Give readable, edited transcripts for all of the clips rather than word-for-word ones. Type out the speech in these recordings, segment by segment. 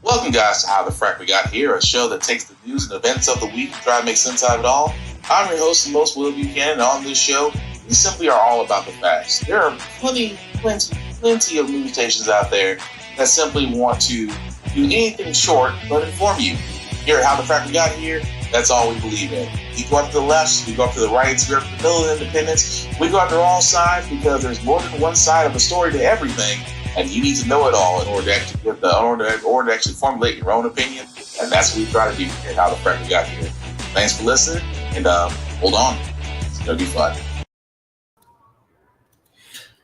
Welcome, guys, to How the Frack We Got here, a show that takes the news and events of the week and try to make sense out of it all. I'm your host, the most Will Buchanan, and on this show, we simply are all about the facts. There are plenty of news stations out there that simply want to do anything short but inform you. Here at How the Frack We Got here, that's all we believe in. We go up to the left, we go up to the right, we go up to the middle of independence, we go after all sides because there's more than one side of a story to everything. And you need to know it all in order to actually formulate your own opinion. And that's what we try to do here. How the Frack We Got here. Thanks for listening, and hold on, it's gonna be fun.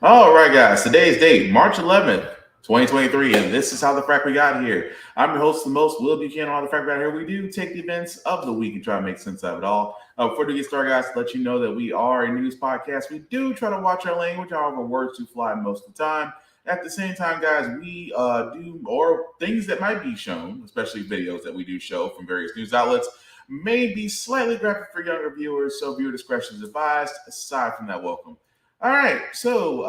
All right, guys. Today's date, March 11th, 2023, and this is How the Frack We Got here. I'm your host, the most Will Buchanan. On the Frack We Got here, we do take the events of the week and try to make sense of it all. Before we get started, guys, to let you know that we are a news podcast. We do try to watch our language, however, words do fly most of the time. At the same time, guys, we do or things that might be shown, especially videos that we do show from various news outlets, may be slightly graphic for younger viewers, so viewer discretion is advised. Aside from that, welcome. All right, so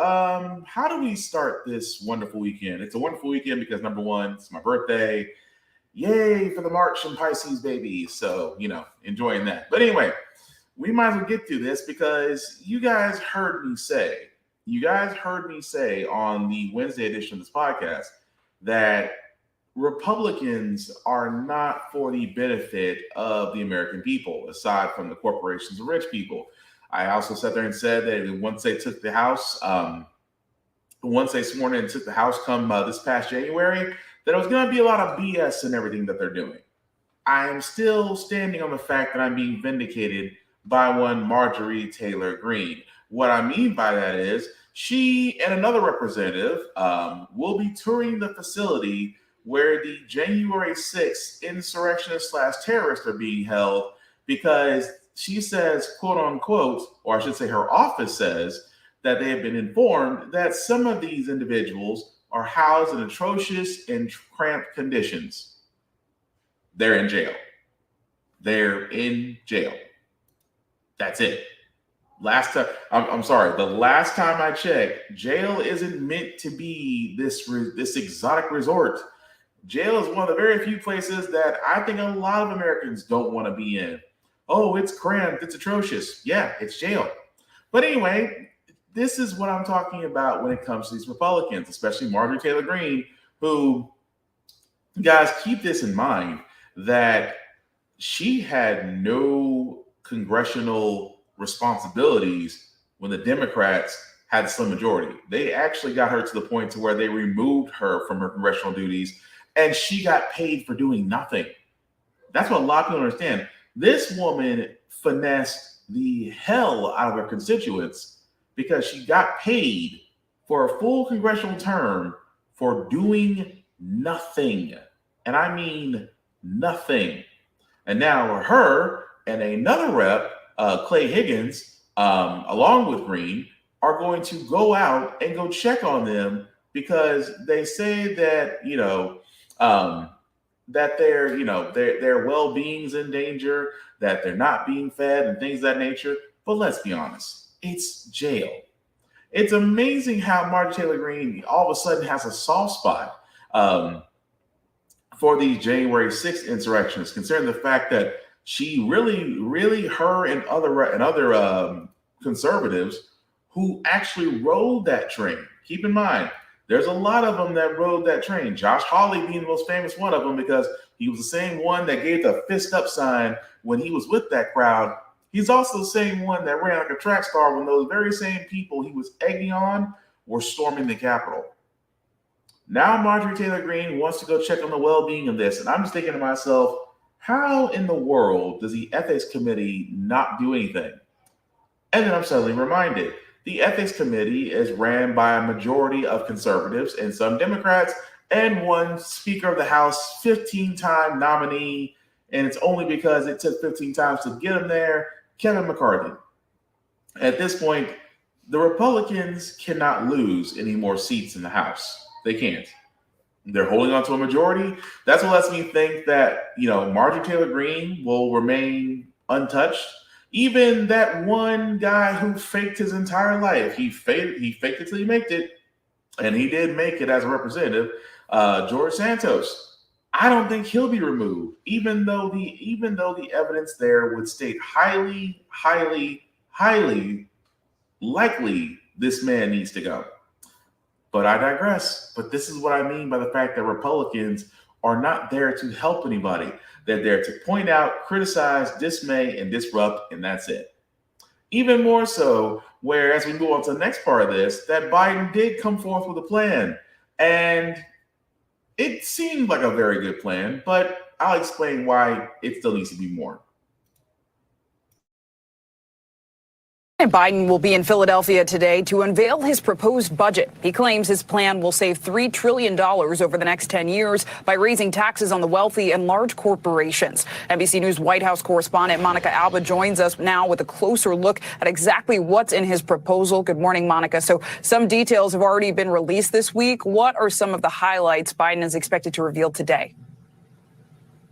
how do we start this wonderful weekend? It's a wonderful weekend because, number one, it's my birthday. Yay for the March and Pisces baby. So, enjoying that. But anyway, we might as well get through this because you guys heard me say on the Wednesday edition of this podcast that Republicans are not for the benefit of the American people, aside from the corporations and rich people. I also sat there and said that once they took the House, once they sworn in and took the House come this past January, that it was going to be a lot of BS in everything that they're doing. I am still standing on the fact that I'm being vindicated by one Marjorie Taylor Greene. What I mean by that is she and another representative will be touring the facility where the January 6th insurrectionists / terrorists are being held because she says, quote unquote, or I should say her office says, that they have been informed that some of these individuals are housed in atrocious and cramped conditions. They're in jail. They're in jail. That's it. I'm sorry. The last time I checked, jail isn't meant to be this exotic resort. Jail is one of the very few places that I think a lot of Americans don't want to be in. Oh, it's cramped. It's atrocious. Yeah, it's jail. But anyway, this is what I'm talking about when it comes to these Republicans, especially Marjorie Taylor Greene, who, guys, keep this in mind, that she had no congressional responsibilities when the Democrats had the slim majority. They actually got her to the point to where they removed her from her congressional duties, and she got paid for doing nothing. That's what a lot of people understand. This woman finessed the hell out of her constituents because she got paid for a full congressional term for doing nothing. And I mean nothing. And now her and another rep, Clay Higgins, along with Green, are going to go out and go check on them because they say that, that their well-being's in danger, that they're not being fed and things of that nature. But let's be honest, it's jail. It's amazing how Marjorie Taylor Greene all of a sudden has a soft spot for these January 6th insurrections, considering the fact that she really, her and other conservatives who actually rode that train. Keep in mind, there's a lot of them that rode that train. Josh Hawley being the most famous one of them because he was the same one that gave the fist up sign when he was with that crowd. He's also the same one that ran like a track star when those very same people he was egging on were storming the Capitol. Now Marjorie Taylor Greene wants to go check on the well-being of this. And I'm just thinking to myself, how in the world does the ethics committee not do anything? And then I'm suddenly reminded, the ethics committee is ran by a majority of conservatives and some Democrats and one Speaker of the House, 15-time nominee, and it's only because it took 15 times to get him there, Kevin McCarthy. At this point, the Republicans cannot lose any more seats in the House. They can't. They're holding on to a majority. That's what lets me think that, Marjorie Taylor Greene will remain untouched. Even that one guy who faked his entire life, he faked it till he made it, and he did make it as a representative, George Santos. I don't think he'll be removed, even though the evidence there would state highly, highly, highly likely this man needs to go. But I digress. But this is what I mean by the fact that Republicans are not there to help anybody. They're there to point out, criticize, dismay, and disrupt, and that's it. Even more so, where as we move on to the next part of this, that Biden did come forth with a plan. And it seemed like a very good plan, but I'll explain why it still needs to be more. Biden will be in Philadelphia today to unveil his proposed budget. He claims his plan will save $3 trillion over the next 10 years by raising taxes on the wealthy and large corporations. NBC News White House correspondent Monica Alba joins us now with a closer look at exactly what's in his proposal. Good morning, Monica. So some details have already been released this week. What are some of the highlights Biden is expected to reveal today?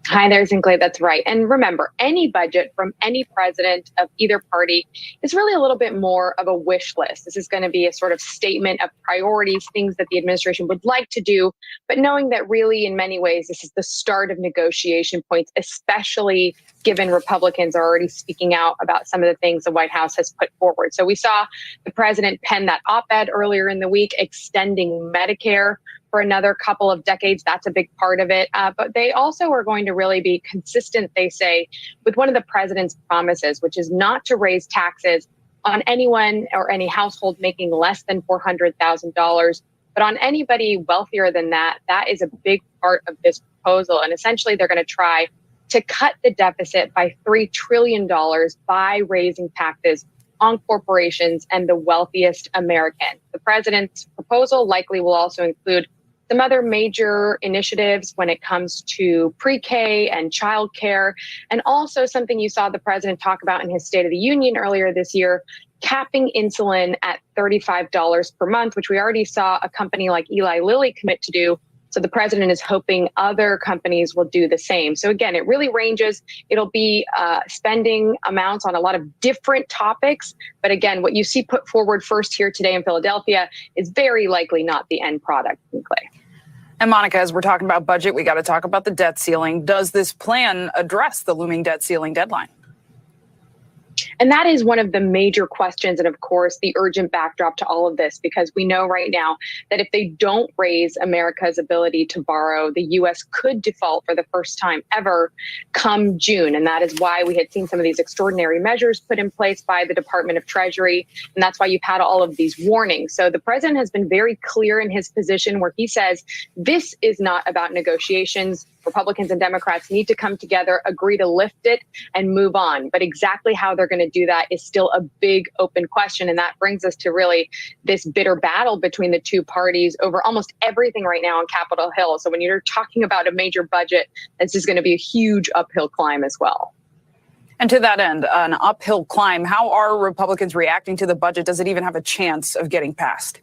Hi there, Sinclair. That's right. And remember, any budget from any president of either party is really a little bit more of a wish list. This is going to be a sort of statement of priorities, things that the administration would like to do, but knowing that really in many ways, this is the start of negotiation points, especially given Republicans are already speaking out about some of the things the White House has put forward. So we saw the president pen that op-ed earlier in the week, extending Medicare for another couple of decades. That's a big part of it. But they also are going to really be consistent, they say, with one of the president's promises, which is not to raise taxes on anyone or any household making less than $400,000. But on anybody wealthier than that, that is a big part of this proposal. And essentially, they're going to try to cut the deficit by $3 trillion by raising taxes on corporations and the wealthiest Americans. The president's proposal likely will also include some other major initiatives when it comes to pre-K and childcare, and also something you saw the president talk about in his State of the Union earlier this year, capping insulin at $35 per month, which we already saw a company like Eli Lilly commit to do. So the president is hoping other companies will do the same. So again, it really ranges. It'll be spending amounts on a lot of different topics. But again, what you see put forward first here today in Philadelphia is very likely not the end product in Clay. And Monica, as we're talking about budget, we got to talk about the debt ceiling. Does this plan address the looming debt ceiling deadline? And that is one of the major questions. And of course, the urgent backdrop to all of this, because we know right now that if they don't raise America's ability to borrow, the U.S. could default for the first time ever come June. And that is why we had seen some of these extraordinary measures put in place by the Department of Treasury. And that's why you've had all of these warnings. So the president has been very clear in his position where he says this is not about negotiations. Republicans and Democrats need to come together, agree to lift it and move on. But exactly how they're going to do that is still a big open question. And that brings us to really this bitter battle between the two parties over almost everything right now on Capitol Hill. So when you're talking about a major budget, this is going to be a huge uphill climb as well. And to that end, an uphill climb, how are Republicans reacting to the budget? Does it even have a chance of getting passed?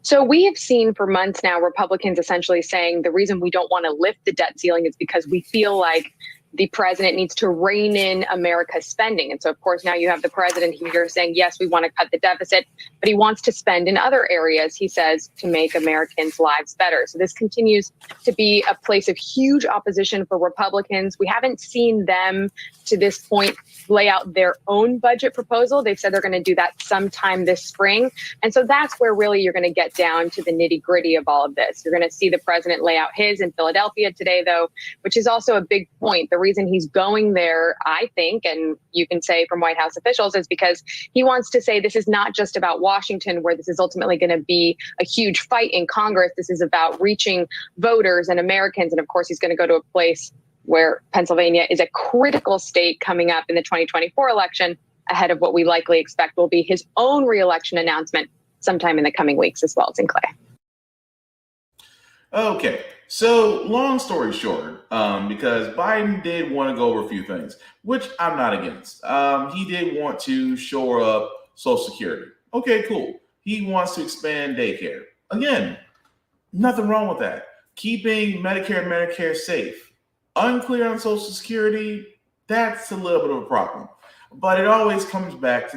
So we have seen for months now Republicans essentially saying the reason we don't want to lift the debt ceiling is because we feel like the president needs to rein in America's spending. And so, of course, now you have the president here saying, yes, we want to cut the deficit, but he wants to spend in other areas, he says, to make Americans' lives better. So this continues to be a place of huge opposition for Republicans. We haven't seen them to this point lay out their own budget proposal. They've said they're going to do that sometime this spring. And so that's where really you're going to get down to the nitty gritty of all of this. You're going to see the president lay out his in Philadelphia today, though, which is also a big point. The reason he's going there, I think, and you can say from White House officials, is because he wants to say this is not just about Washington, where this is ultimately going to be a huge fight in Congress. This is about reaching voters and Americans. And of course, he's going to go to a place where Pennsylvania is a critical state coming up in the 2024 election, ahead of what we likely expect will be his own reelection announcement sometime in the coming weeks as well, Sinclair. Okay, so long story short, because Biden did want to go over a few things, which I'm not against. He did want to shore up Social Security. Okay, cool. He wants to expand daycare. Again, nothing wrong with that. Keeping Medicare and Medicare safe. Unclear on Social Security, that's a little bit of a problem. But it always comes back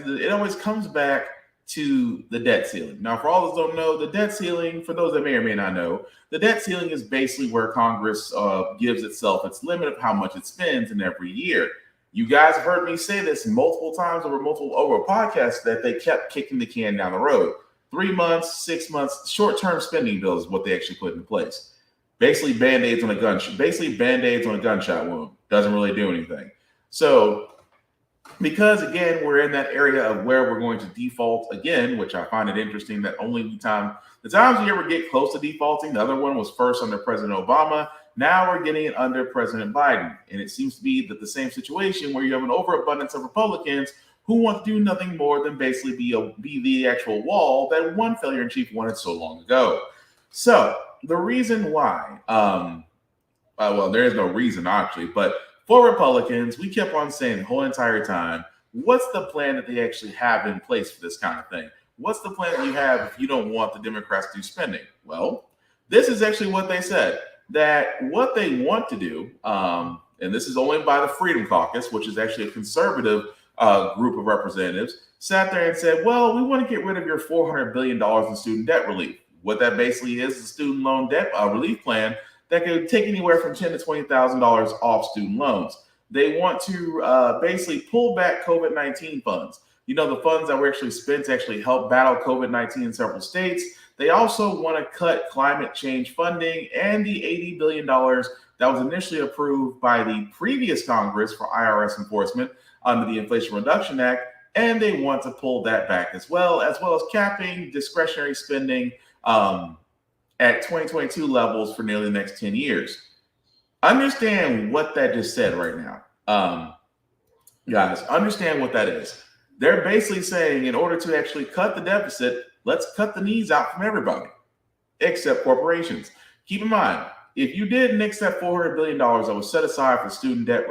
to the debt ceiling. Now, for all those who don't know, the debt ceiling, for those that may or may not know, the debt ceiling is basically where Congress gives itself its limit of how much it spends in every year. You guys have heard me say this multiple times over podcasts that they kept kicking the can down the road. 3 months, 6 months, short-term spending bills is what they actually put in place. Basically, band-aids on a gunshot wound. Doesn't really do anything. So, because again, we're in that area of where we're going to default again, which I find it interesting that only the times we ever get close to defaulting, the other one was first under President Obama. Now we're getting it under President Biden. And it seems to be that the same situation where you have an overabundance of Republicans who want to do nothing more than basically be the actual wall that one failure in chief wanted so long ago. So the reason why, well, there is no reason actually, but for Republicans, we kept on saying the whole entire time, what's the plan that they actually have in place for this kind of thing? What's the plan that you have if you don't want the Democrats to do spending? Well, this is actually what they said, that what they want to do, and this is only by the Freedom Caucus, which is actually a conservative group of representatives, sat there and said, well, we want to get rid of your $400 billion in student debt relief. What that basically is a student loan debt relief plan that could take anywhere from $10,000 to $20,000 off student loans. They want to basically pull back COVID-19 funds. You know, the funds that were actually spent to actually help battle COVID-19 in several states. They also want to cut climate change funding and the $80 billion that was initially approved by the previous Congress for IRS enforcement under the Inflation Reduction Act. And they want to pull that back as well as capping discretionary spending at 2022 levels for nearly the next 10 years. Understand what that just said right now. Guys, understand what that is. They're basically saying in order to actually cut the deficit, let's cut the knees out from everybody, except corporations. Keep in mind, if you didn't accept $400 billion that was set aside for student debt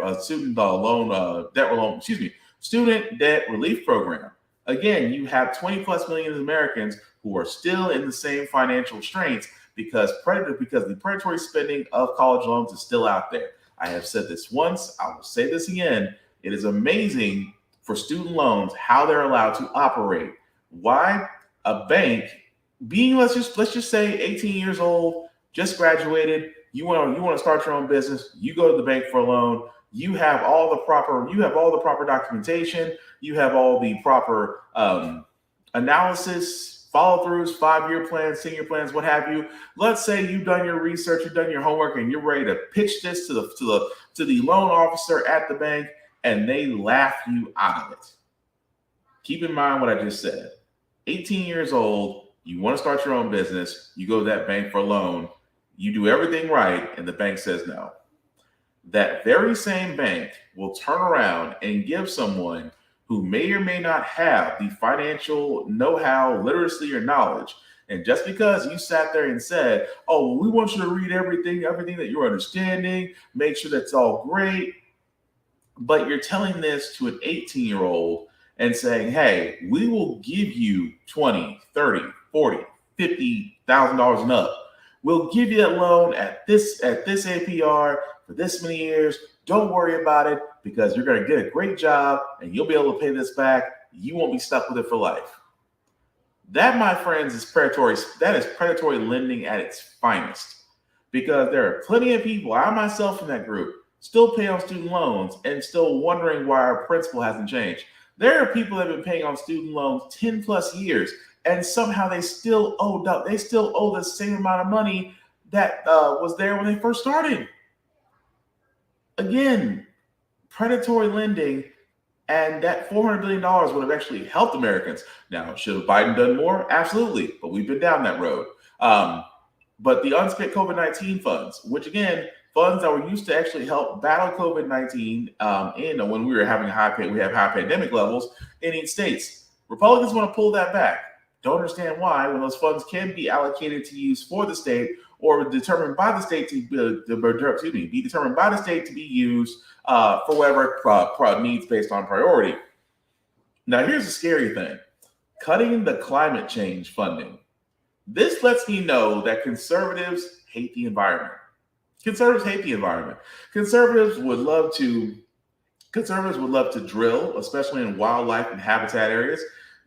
relief program, again, you have 20 plus million Americans who are still in the same financial straits because the predatory spending of college loans is still out there. I have said this once, I will say this again. It is amazing for student loans how they're allowed to operate. Why a bank being let's just say 18 years old, just graduated, you want to start your own business, you go to the bank for a loan, you have all the proper documentation, you have all the proper analysis, follow-throughs, 5-year plans, 10-year plans, what have you. Let's say you've done your research, you've done your homework, and you're ready to pitch this to the loan officer at the bank, and they laugh you out of it. Keep in mind what I just said. 18 years old, you want to start your own business, you go to that bank for a loan, you do everything right, and the bank says no. That very same bank will turn around and give someone who may or may not have the financial know-how, literacy, or knowledge. And just because you sat there and said, oh, we want you to read everything that you're understanding, make sure that's all great, but you're telling this to an 18-year-old and saying, hey, we will give you $20, $30, $40, $50,000 and up. We'll give you a loan at this APR for this many years. Don't worry about it because you're going to get a great job and you'll be able to pay this back. You won't be stuck with it for life. That, my friends, is predatory. That is predatory lending at its finest, because there are plenty of people, I myself in that group, still pay on student loans and still wondering why our principal hasn't changed. There are people that have been paying on student loans 10 plus years and somehow they still owe the same amount of money that was there when they first started. Again, predatory lending, and that $400 billion would have actually helped Americans. Now, should have Biden done more? Absolutely, but we've been down that road. But the unspent COVID-19 funds, which again, funds that were used to actually help battle COVID-19 when we have high pandemic levels in each states. Republicans want to pull that back. Don't understand why, when those funds can be allocated to use for the state or determined by the state to be determined by the state to be used for whatever needs based on priority. Now, here's the scary thing: cutting the climate change funding. This lets me know that conservatives hate the environment. Conservatives hate the environment. Conservatives would love to drill, especially in wildlife and habitat areas.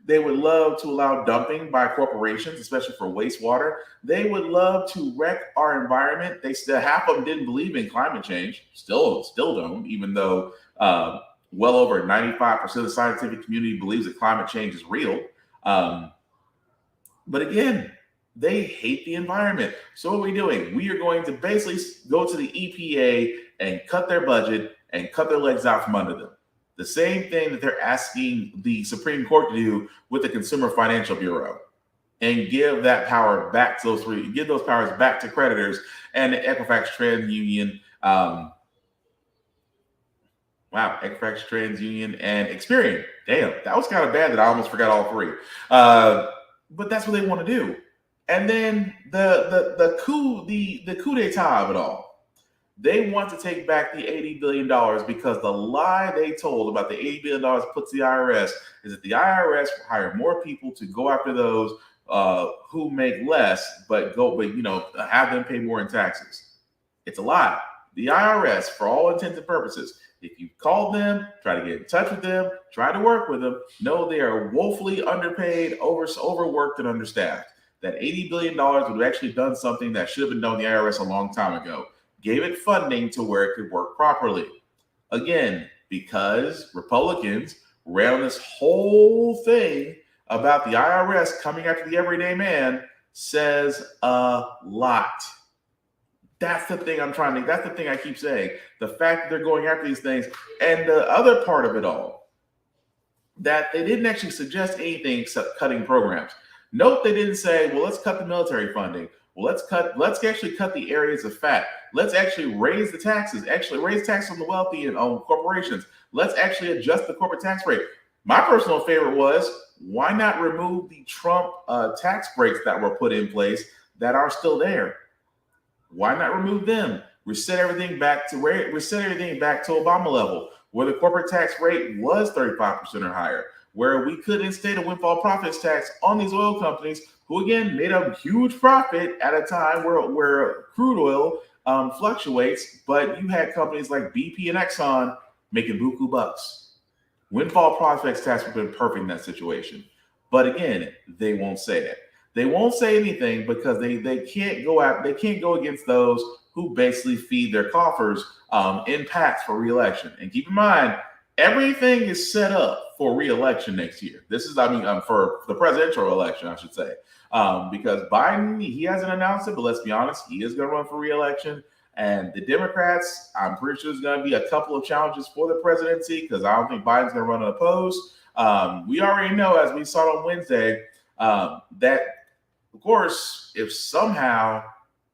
They would love to allow dumping by corporations, especially for wastewater. They would love to wreck our environment. They still, half of them didn't believe in climate change. Still don't, even though well over 95% of the scientific community believes that climate change is real. But again, they hate the environment. So what are we doing? We are going to basically go to the EPA and cut their budget and cut their legs out from under them. The same thing that they're asking the Supreme Court to do with the Consumer Financial Bureau, and give that power back to give those powers back to creditors and the Equifax TransUnion. Equifax TransUnion and Experian. Damn, that was kind of bad that I almost forgot all three. But that's what they want to do. And then the coup d'etat of it all. They want to take back the $80 billion because the lie they told about the $80 billion put to the IRS is that the IRS will hire more people to go after those who make less, but have them pay more in taxes. It's a lie. The IRS, for all intents and purposes, if you call them, try to get in touch with them, try to work with them, know they are woefully underpaid, overworked, and understaffed. That $80 billion would have actually done something that should have been done in the IRS a long time ago. Gave it funding to where it could work properly. Again, because Republicans ran this whole thing about the IRS coming after the everyday man says a lot. That's the thing that's the thing I keep saying. The fact that they're going after these things. And the other part of it all, that they didn't actually suggest anything except cutting programs. Note they didn't say, well, let's cut the military funding. Well, let's actually cut the areas of fat. Let's actually raise the taxes, raise taxes on the wealthy and on corporations. Let's actually adjust the corporate tax rate. My personal favorite was, why not remove the Trump tax breaks that were put in place that are still there? Why not remove them? Reset everything back to Obama level, where the corporate tax rate was 35% or higher, where we could instate a windfall profits tax on these oil companies who, again, made a huge profit at a time where crude oil fluctuates, but you had companies like BP and Exxon making buku bucks. Windfall profits tax would have been perfect in that situation. But again, they won't say it. They won't say anything because they can't go against those who basically feed their coffers in PACs for re-election. And keep in mind, everything is set up for re-election next year. This is, for the presidential election, I should say, because Biden, he hasn't announced it, but let's be honest, he is going to run for re-election. And the Democrats, I'm pretty sure there's going to be a couple of challenges for the presidency because I don't think Biden's going to run unopposed. We already know, as we saw on Wednesday, that, of course, if somehow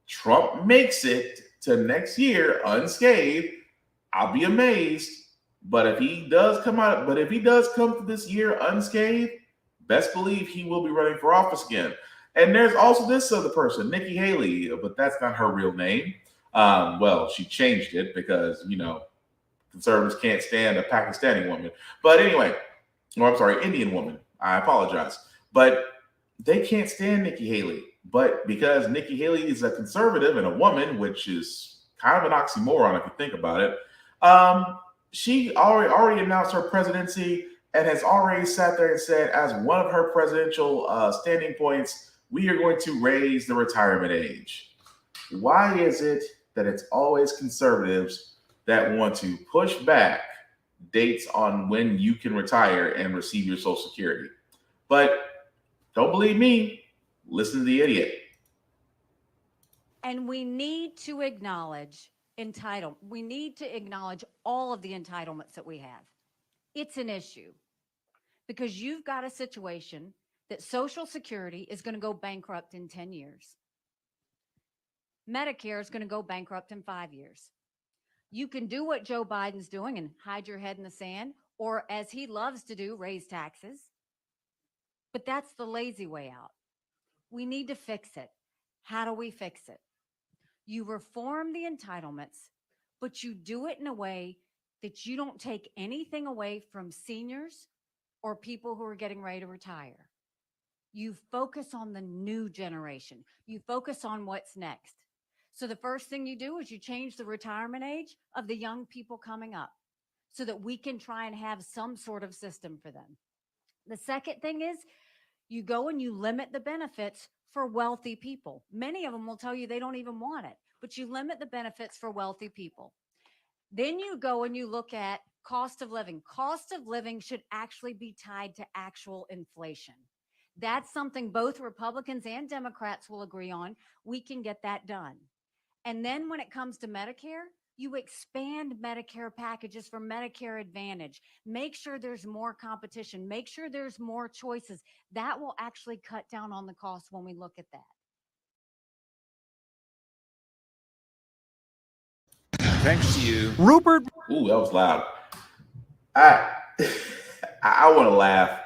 Trump makes it to next year unscathed, I'll be amazed. But if he does come to this year unscathed, best believe he will be running for office again. And there's also this other person, Nikki Haley, but that's not her real name. Well, she changed it because, conservatives can't stand a Pakistani woman. But anyway, Indian woman. I apologize. But they can't stand Nikki Haley. But because Nikki Haley is a conservative and a woman, which is kind of an oxymoron if you think about it, she already announced her presidency and has already sat there and said, as one of her presidential standing points, we are going to raise the retirement age. Why is it that it's always conservatives that want to push back dates on when you can retire and receive your Social Security? But don't believe me, listen to the idiot. And we need to acknowledge we need to acknowledge all of the entitlements that we have. It's an issue because you've got a situation that Social Security is going to go bankrupt in 10 years. Medicare is going to go bankrupt in 5 years. You can do what Joe Biden's doing and hide your head in the sand, or as he loves to do, raise taxes. But that's the lazy way out. We need to fix it. How do we fix it? You reform the entitlements, but you do it in a way that you don't take anything away from seniors or people who are getting ready to retire. You focus on the new generation. You focus on what's next. So the first thing you do is you change the retirement age of the young people coming up so that we can try and have some sort of system for them. The second thing is you go and you limit the benefits for wealthy people. Many of them will tell you they don't even want it, but you limit the benefits for wealthy people. Then you go and you look at cost of living. Cost of living should actually be tied to actual inflation. That's something both Republicans and Democrats will agree on. We can get that done. And then when it comes to Medicare, you expand Medicare packages for Medicare Advantage. Make sure there's more competition. Make sure there's more choices. That will actually cut down on the cost when we look at that. Thanks to you, Rupert. Ooh, that was loud. I I want to laugh.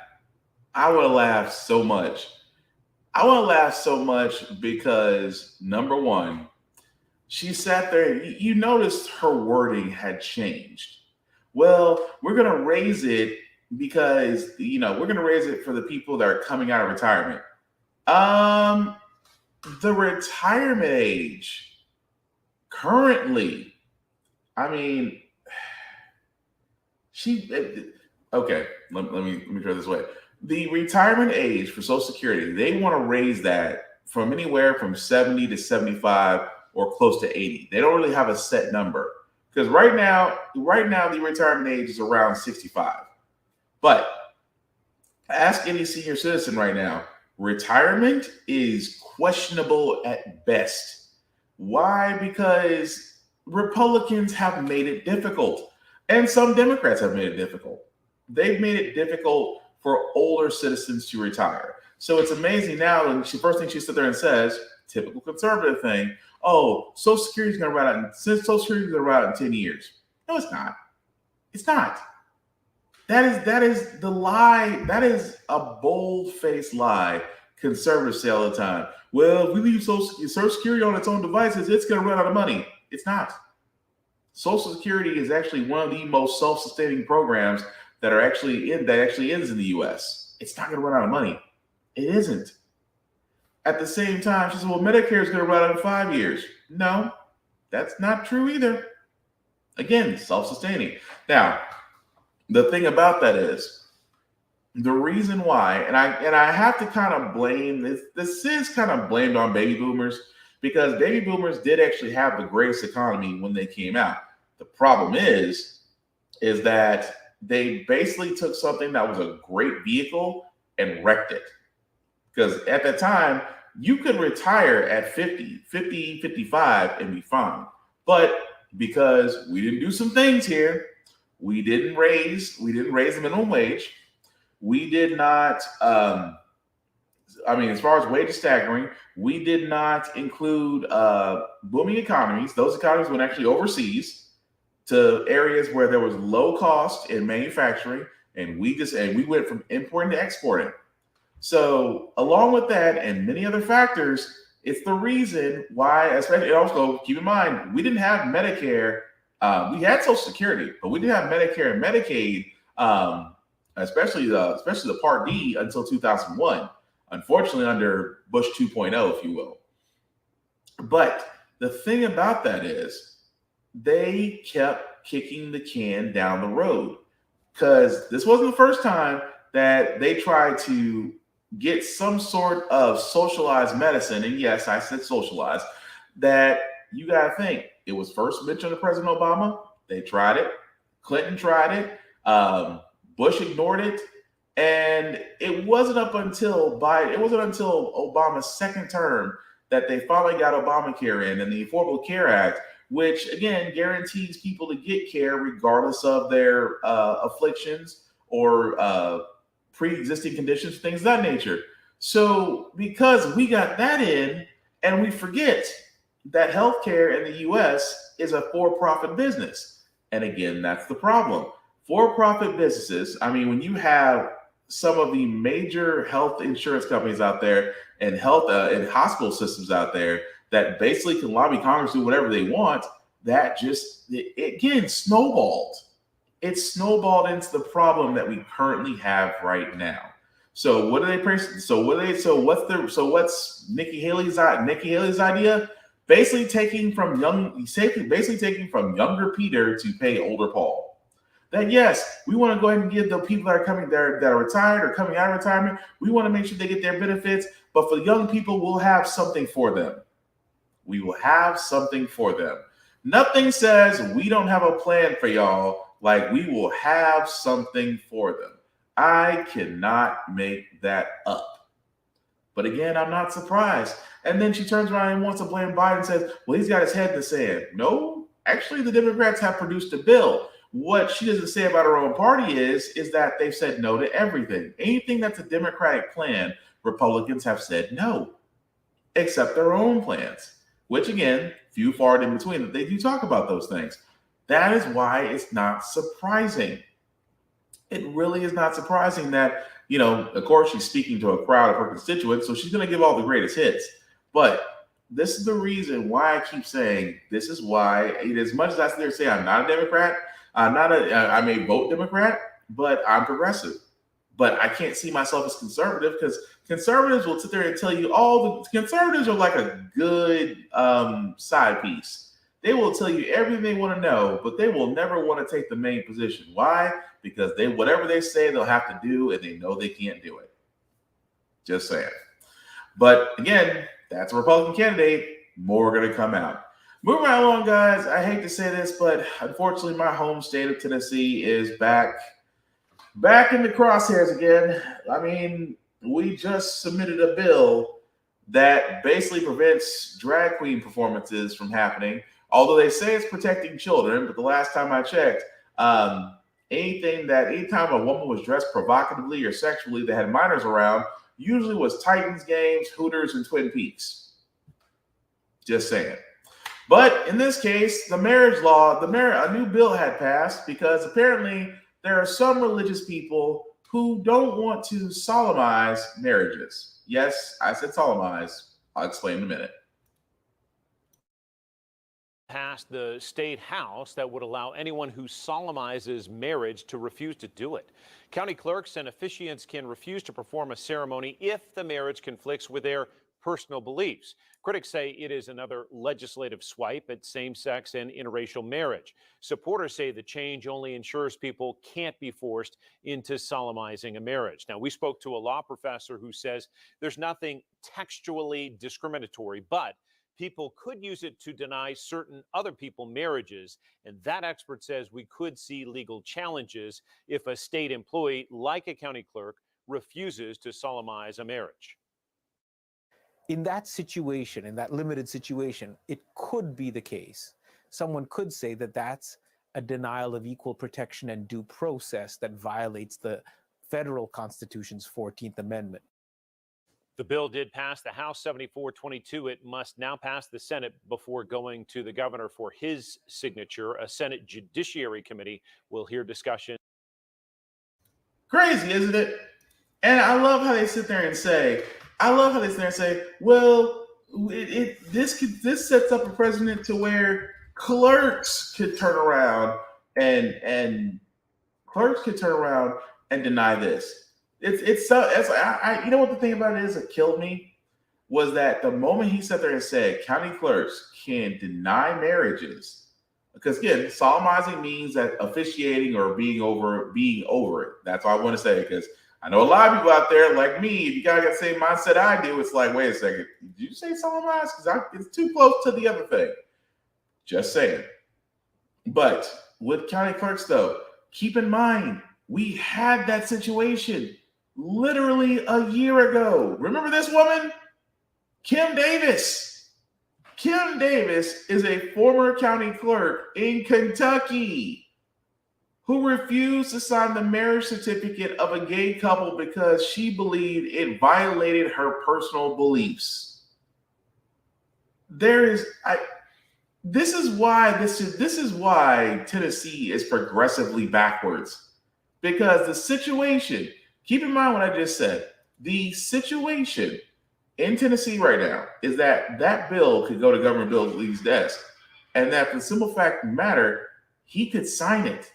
I want to laugh so much. I want to laugh so much because number one, she sat there. You noticed her wording had changed. Well, we're going to raise it because, we're going to raise it for the people that are coming out of retirement. The retirement age currently, okay, let me try it this way. The retirement age for Social Security, they want to raise that from anywhere from 70 to 75 or close to 80. They don't really have a set number because right now the retirement age is around 65. But ask any senior citizen right now, retirement is questionable at best. Why? Because Republicans have made it difficult, and some Democrats have made it difficult. They've made it difficult for older citizens to retire. So it's amazing now. And the first thing she sits there and says, typical conservative thing, oh, Social Security is going to run out. Since Social Security is going to run out in 10 years. No, it's not. It's not. That is the lie. That is a bold-faced lie conservatives say all the time. Well, if we leave Social Security on its own devices, it's going to run out of money. It's not. Social Security is actually one of the most self-sustaining programs that actually ends in the U.S. It's not going to run out of money. It isn't. At the same time, she said, well, Medicare is going to run out in 5 years. No, that's not true either. Again, self-sustaining. Now, the thing about that is, the reason why, and I have to kind of blame this is kind of blamed on baby boomers, because baby boomers did actually have the greatest economy when they came out. The problem is that they basically took something that was a great vehicle and wrecked it. Because at that time, you could retire at 50, 55 and be fine. But because we didn't do some things here, we didn't raise the minimum wage. We did not, as far as wage staggering, we did not include booming economies. Those economies went actually overseas to areas where there was low cost in manufacturing, and we went from importing to exporting. So along with that and many other factors, it's the reason why, especially also keep in mind, we didn't have Medicare. We had Social Security, but we didn't have Medicare and Medicaid, especially the Part D until 2001. Unfortunately, under Bush 2.0, if you will. But the thing about that is, they kept kicking the can down the road, because this wasn't the first time that they tried to get some sort of socialized medicine. And yes, I said socialized. That you got to think, it was first mentioned to President Obama. They tried it. Clinton tried it. Bush ignored it. And it wasn't until Obama's second term that they finally got Obamacare in, and the Affordable Care Act, which again guarantees people to get care regardless of their afflictions or pre-existing conditions, things of that nature. So because we got that in, and we forget that healthcare in the U.S. is a for-profit business. And again, that's the problem. For-profit businesses, when you have some of the major health insurance companies out there and health and hospital systems out there that basically can lobby Congress to do whatever they want, that it again snowballed. It snowballed into the problem that we currently have right now. So what do they praise? What's Nikki Haley's idea? Basically taking from younger Peter to pay older Paul. that yes, we want to go ahead and give the people that are coming there that are retired or coming out of retirement, we want to make sure they get their benefits. But for young people, we'll have something for them. We will have something for them. Nothing says we don't have a plan for y'all like we will have something for them. I cannot make that up. But again, I'm not surprised. And then she turns around and wants to blame Biden and says, well, he's got his head in the sand. No, actually, the Democrats have produced a bill. What she doesn't say about her own party is that they've said no to everything. Anything that's a Democratic plan, Republicans have said no, except their own plans, which again, few far in between that they do talk about those things. That is why it's not surprising. It really is not surprising that, of course, she's speaking to a crowd of her constituents, so she's going to give all the greatest hits. But this is the reason why I keep saying this is why, as much as I sit there and say I'm not a Democrat, I may vote Democrat, but I'm progressive. But I can't see myself as conservative because conservatives will sit there and tell you the conservatives are like a good side piece. They will tell you everything they want to know, but they will never want to take the main position. Why? Because whatever they say, they'll have to do, and they know they can't do it. Just saying. But again, that's a Republican candidate. More are going to come out. Moving right along, guys. I hate to say this, but unfortunately, my home state of Tennessee is back in the crosshairs again. I mean, we just submitted a bill that basically prevents drag queen performances from happening. Although they say it's protecting children, but the last time I checked, anytime a woman was dressed provocatively or sexually that had minors around, usually was Titans games, Hooters, and Twin Peaks. Just saying. But in this case, the marriage law, a new bill had passed because apparently there are some religious people who don't want to solemnize marriages. Yes, I said solemnize. I'll explain in a minute. Passed the state house that would allow anyone who solemnizes marriage to refuse to do it. County clerks and officiants can refuse to perform a ceremony if the marriage conflicts with their personal beliefs. Critics say it is another legislative swipe at same-sex and interracial marriage. Supporters say the change only ensures people can't be forced into solemnizing a marriage. Now, we spoke to a law professor who says there's nothing textually discriminatory, but people could use it to deny certain other people marriages. And that expert says we could see legal challenges if a state employee, like a county clerk, refuses to solemnize a marriage. In that situation, in that limited situation, it could be the case. Someone could say that that's a denial of equal protection and due process that violates the federal Constitution's 14th Amendment. The bill did pass the House 74-22. It must now pass the Senate before going to the governor for his signature. A Senate Judiciary Committee will hear discussion. Crazy, isn't it? And I love how they sit there and say, well, this sets up a precedent to where clerks could turn around and deny this. It's you know what the thing about it is that killed me was that the moment he sat there and said county clerks can deny marriages, because again, solemnizing means that officiating or being over it. That's all I want to say, because I know a lot of people out there like me, if you got the same mindset I do, it's like, wait a second, did you say solemnize? Because it's too close to the other thing. Just saying. But with county clerks, though, keep in mind, we had that situation literally a year ago. Remember this woman? Kim Davis. Kim Davis is a former county clerk in Kentucky who refused to sign the marriage certificate of a gay couple because she believed it violated her personal beliefs. This is why Tennessee is progressively backwards. Because the situation, keep in mind what I just said, the situation in Tennessee right now is that bill could go to Governor Bill Lee's desk, and that for the simple fact of the matter, he could sign it.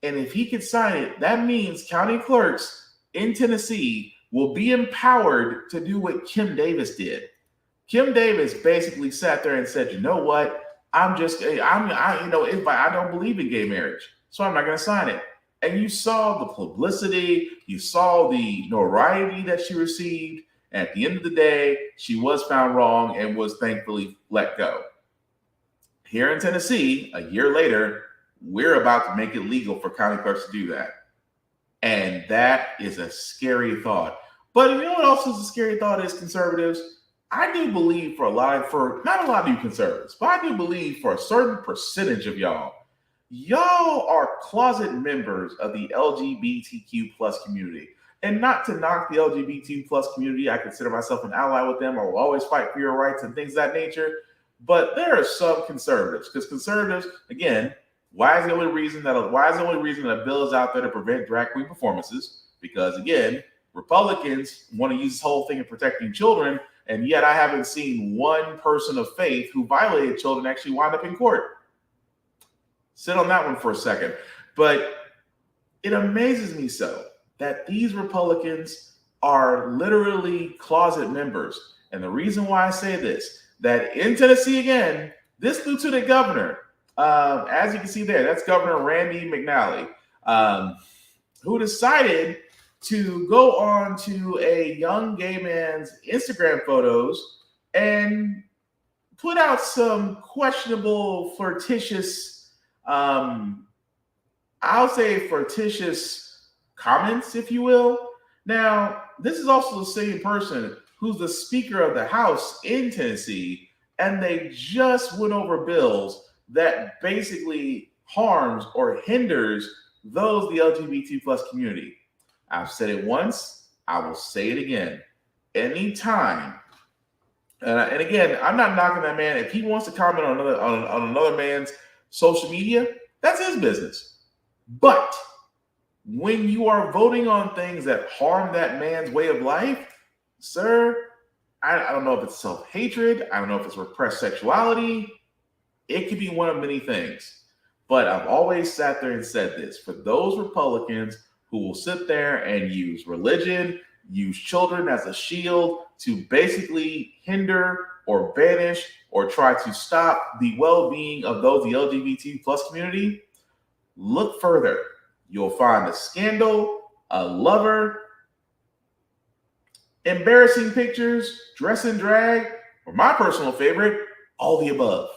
And if he could sign it, that means county clerks in Tennessee will be empowered to do what Kim Davis did. Kim Davis basically sat there and said, you know what? I don't believe in gay marriage, so I'm not going to sign it. And you saw the publicity, you saw the notoriety that she received. At the end of the day, she was found wrong and was thankfully let go. Here in Tennessee, a year later, we're about to make it legal for county clerks to do that. And that is a scary thought. But you know what else is a scary thought is conservatives? I do believe not a lot of you conservatives, but I do believe for a certain percentage of y'all are closet members of the LGBTQ plus community. And not to knock the LGBTQ plus community, I consider myself an ally with them. I will always fight for your rights and things of that nature. But there are some conservatives, because conservatives, again, why is the only reason that a bill is out there to prevent drag queen performances? Because again, Republicans want to use this whole thing of protecting children, and yet I haven't seen one person of faith who violated children actually wind up in court. Sit on that one for a second. But it amazes me so that these Republicans are literally closet members. And the reason why I say this, that in Tennessee again, this lieutenant governor, as you can see there, that's Governor Randy McNally, who decided to go on to a young gay man's Instagram photos and put out some questionable, flirtatious, I'll say flirtatious comments, if you will. Now, this is also the same person who's the Speaker of the House in Tennessee, and they just went over bills that basically harms or hinders those the LGBT plus community. I've said it once, I will say it again. Anytime, and again, I'm not knocking that man. If he wants to comment on another man's social media, that's his business. But when you are voting on things that harm that man's way of life, sir, I don't know if it's self-hatred. I don't know if it's repressed sexuality. It could be one of many things. But I've always sat there and said this. For those Republicans who will sit there and use religion, use children as a shield to basically hinder or banish or try to stop the well-being of those the LGBT plus community, look further. You'll find a scandal, a lover, embarrassing pictures, dress and drag, or my personal favorite, all the above.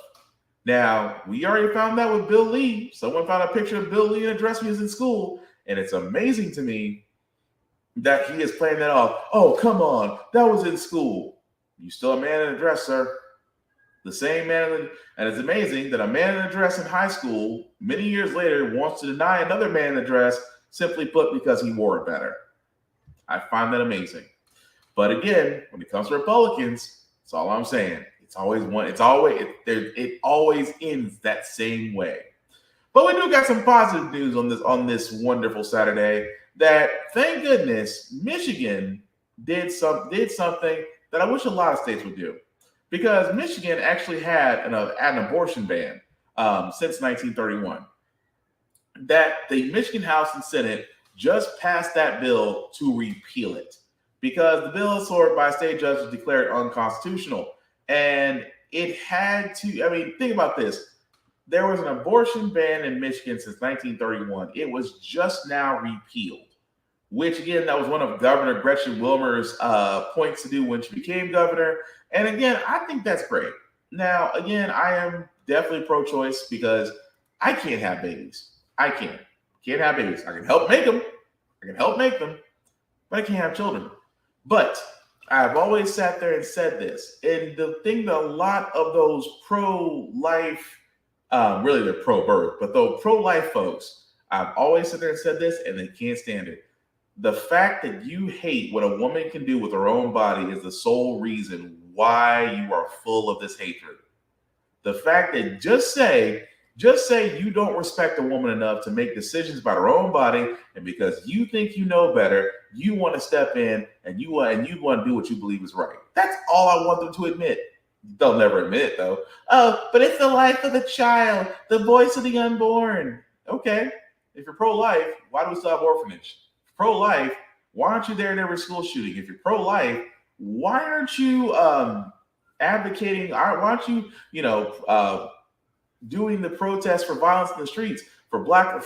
Now, we already found that with Bill Lee. Someone found a picture of Bill Lee in a dress when he was in school, and it's amazing to me that he is playing that off. Oh, come on, that was in school. You still a man in a dress, sir. The same man, and it's amazing that a man in a dress in high school, many years later, wants to deny another man in a dress, simply put, because he wore it better. I find that amazing. But again, when it comes to Republicans, that's all I'm saying. It always ends that same way. But we do got some positive news on this wonderful Saturday. That thank goodness Michigan did something that I wish a lot of states would do, because Michigan actually had an abortion ban since 1931. That the Michigan House and Senate just passed that bill to repeal it, because the bill is sort by state judges declared unconstitutional. And it had to, I mean, think about this. There was an abortion ban in Michigan since 1931. It was just now repealed, which again, that was one of Governor Gretchen Whitmer's points to do when she became governor. And again, I think that's great. Now, again, I am definitely pro-choice because I can't have babies. I can't have babies. I can help make them. But I can't have children. But I've always sat there and said this. And the thing that a lot of those pro-life, really they're pro-birth, but though pro-life folks, I've always sat there and said this, and they can't stand it. The fact that you hate what a woman can do with her own body is the sole reason why you are full of this hatred. The fact that just say you don't respect a woman enough to make decisions about her own body, and because you think you know better, you want to step in and you want to do what you believe is right. That's all I want them to admit. They'll never admit it though. Oh, but it's the life of the child, the voice of the unborn. Okay, if you're pro-life, why do we still have orphanage? Pro-life, why aren't you there in every school shooting? If you're pro-life, why aren't you advocating? Why aren't you, doing the protests for violence in the streets, for black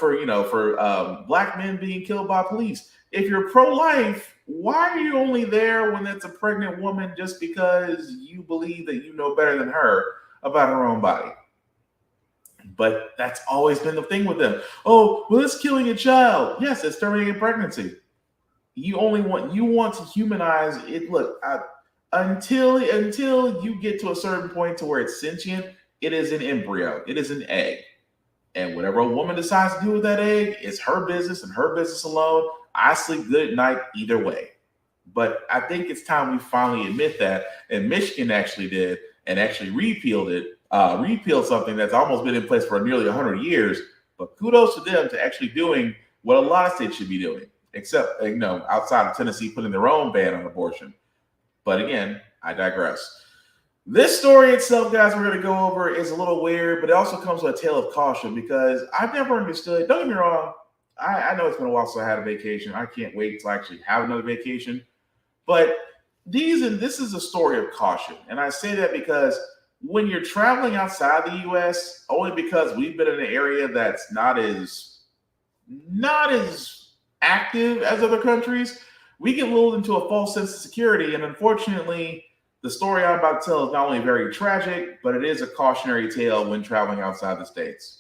men being killed by police. If you're pro-life, why are you only there when it's a pregnant woman just because you believe that you know better than her about her own body? But that's always been the thing with them. Oh, well, it's killing a child. Yes, it's terminating pregnancy. You want to humanize it. Look, until you get to a certain point to where it's sentient, it is an embryo. It is an egg. And whatever a woman decides to do with that egg is her business and her business alone. I sleep good at night either way. But I think it's time we finally admit that. And Michigan actually did, and actually repealed something that's almost been in place for nearly 100 years. But kudos to them to actually doing what a lot of states should be doing, except, outside of Tennessee putting their own ban on abortion. But again, I digress. This story itself, guys, we're going to go over is a little weird, but it also comes with a tale of caution because I've never understood. Don't get me wrong. I know it's been a while since I had a vacation. I can't wait to actually have another vacation. But this is a story of caution. And I say that because when you're traveling outside the U.S., only because we've been in an area that's not as active as other countries, we get lulled into a false sense of security. And unfortunately, the story I'm about to tell is not only very tragic, but it is a cautionary tale when traveling outside the States.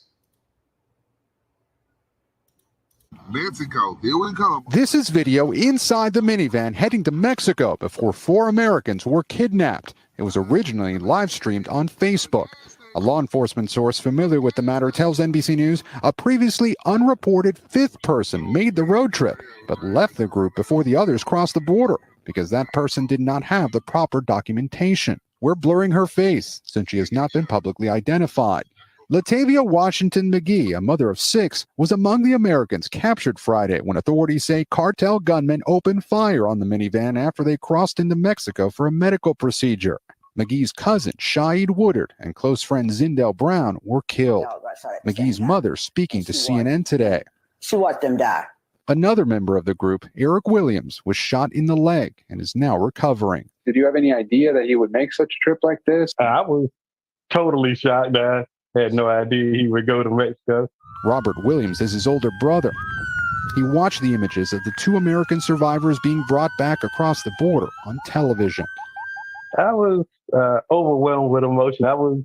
Mexico, here we come. This is video inside the minivan heading to Mexico before 4 Americans were kidnapped. It was originally live streamed on Facebook. A law enforcement source familiar with the matter tells NBC News a previously unreported 5th person made the road trip, but left the group before the others crossed the border because that person did not have the proper documentation. We're blurring her face since she has not been publicly identified. Latavia Washington McGee, a mother of 6, was among the Americans captured Friday when authorities say cartel gunmen opened fire on the minivan after they crossed into Mexico for a medical procedure. McGee's cousin, Shaid Woodard, and close friend Zindel Brown were killed. McGee's mother speaking to CNN today. She watched them die. Another member of the group, Eric Williams, was shot in the leg and is now recovering. Did you have any idea that he would make such a trip like this? I was totally shocked. I had no idea he would go to Mexico. Robert Williams is his older brother. He watched the images of the 2 American survivors being brought back across the border on television. I was overwhelmed with emotion. I was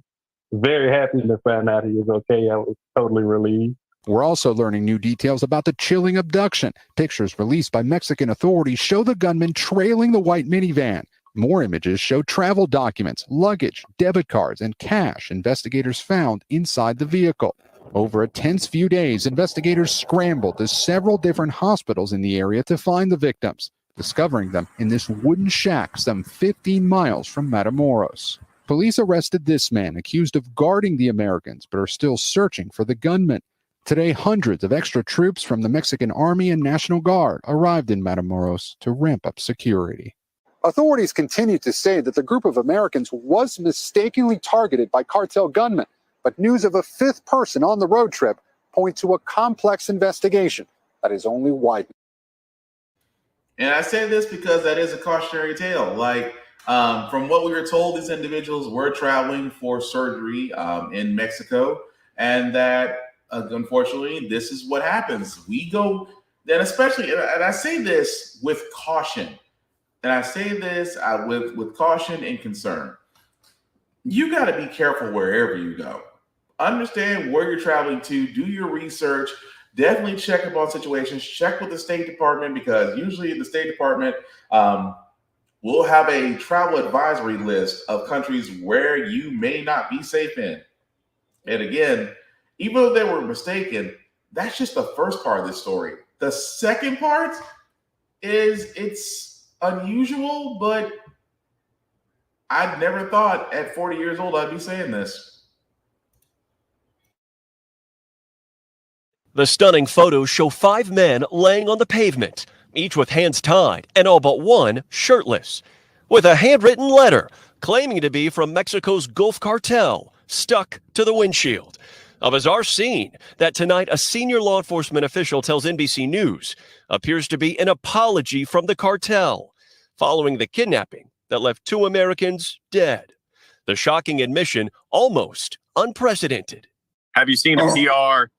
very happy to find out he was okay. I was totally relieved. We're also learning new details about the chilling abduction. Pictures released by Mexican authorities show the gunman trailing the white minivan. More images show travel documents, luggage, debit cards, and cash investigators found inside the vehicle. Over a tense few days, investigators scrambled to several different hospitals in the area to find the victims, discovering them in this wooden shack some 15 miles from Matamoros. Police arrested this man accused of guarding the Americans, but are still searching for the gunman. Today, hundreds of extra troops from the Mexican Army and National Guard arrived in Matamoros to ramp up security. Authorities continue to say that the group of Americans was mistakenly targeted by cartel gunmen, but news of a 5th person on the road trip point to a complex investigation that is only widening. And I say this because that is a cautionary tale. From what we were told, these individuals were traveling for surgery in Mexico, and that unfortunately, this is what happens. We go, and especially, and I say this with caution, and I say this with caution and concern. You got to be careful wherever you go. Understand where you're traveling to. Do your research. Definitely check up on situations. Check with the State Department, because usually the State Department will have a travel advisory list of countries where you may not be safe in. And again, even though they were mistaken, that's just the first part of this story. The second part is it's unusual, but I'd never thought at 40 years old I'd be saying this. The stunning photos show 5 men laying on the pavement, each with hands tied and all but one shirtless, with a handwritten letter claiming to be from Mexico's Gulf Cartel stuck to the windshield. A bizarre scene that tonight a senior law enforcement official tells NBC News appears to be an apology from the cartel following the kidnapping that left 2 Americans dead. The shocking admission almost unprecedented Have you seen a PR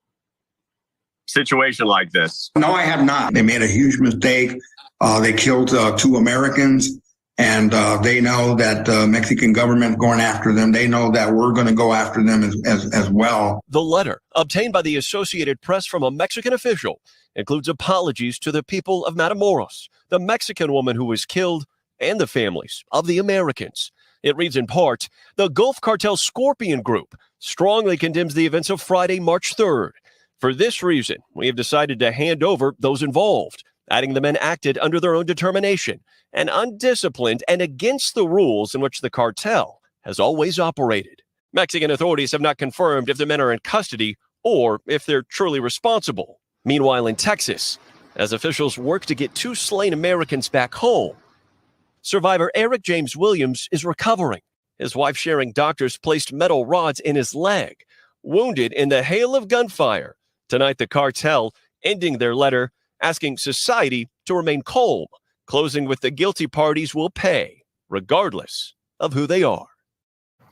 situation like this? No, I have not. They made a huge mistake. They killed 2 Americans, and they know that the Mexican government going after them. They know that we're going to go after them as well. The letter, obtained by the Associated Press from a Mexican official, includes apologies to the people of Matamoros, the Mexican woman who was killed, and the families of the Americans. It reads in part, the Gulf Cartel Scorpion Group strongly condemns the events of Friday, March 3rd. For this reason, we have decided to hand over those involved, adding the men acted under their own determination and undisciplined and against the rules in which the cartel has always operated. Mexican authorities have not confirmed if the men are in custody or if they're truly responsible. Meanwhile, in Texas, as officials work to get 2 slain Americans back home, survivor Eric James Williams is recovering. His wife sharing doctors placed metal rods in his leg, wounded in the hail of gunfire. Tonight, the cartel ending their letter, asking society to remain calm, closing with the guilty parties will pay, regardless of who they are.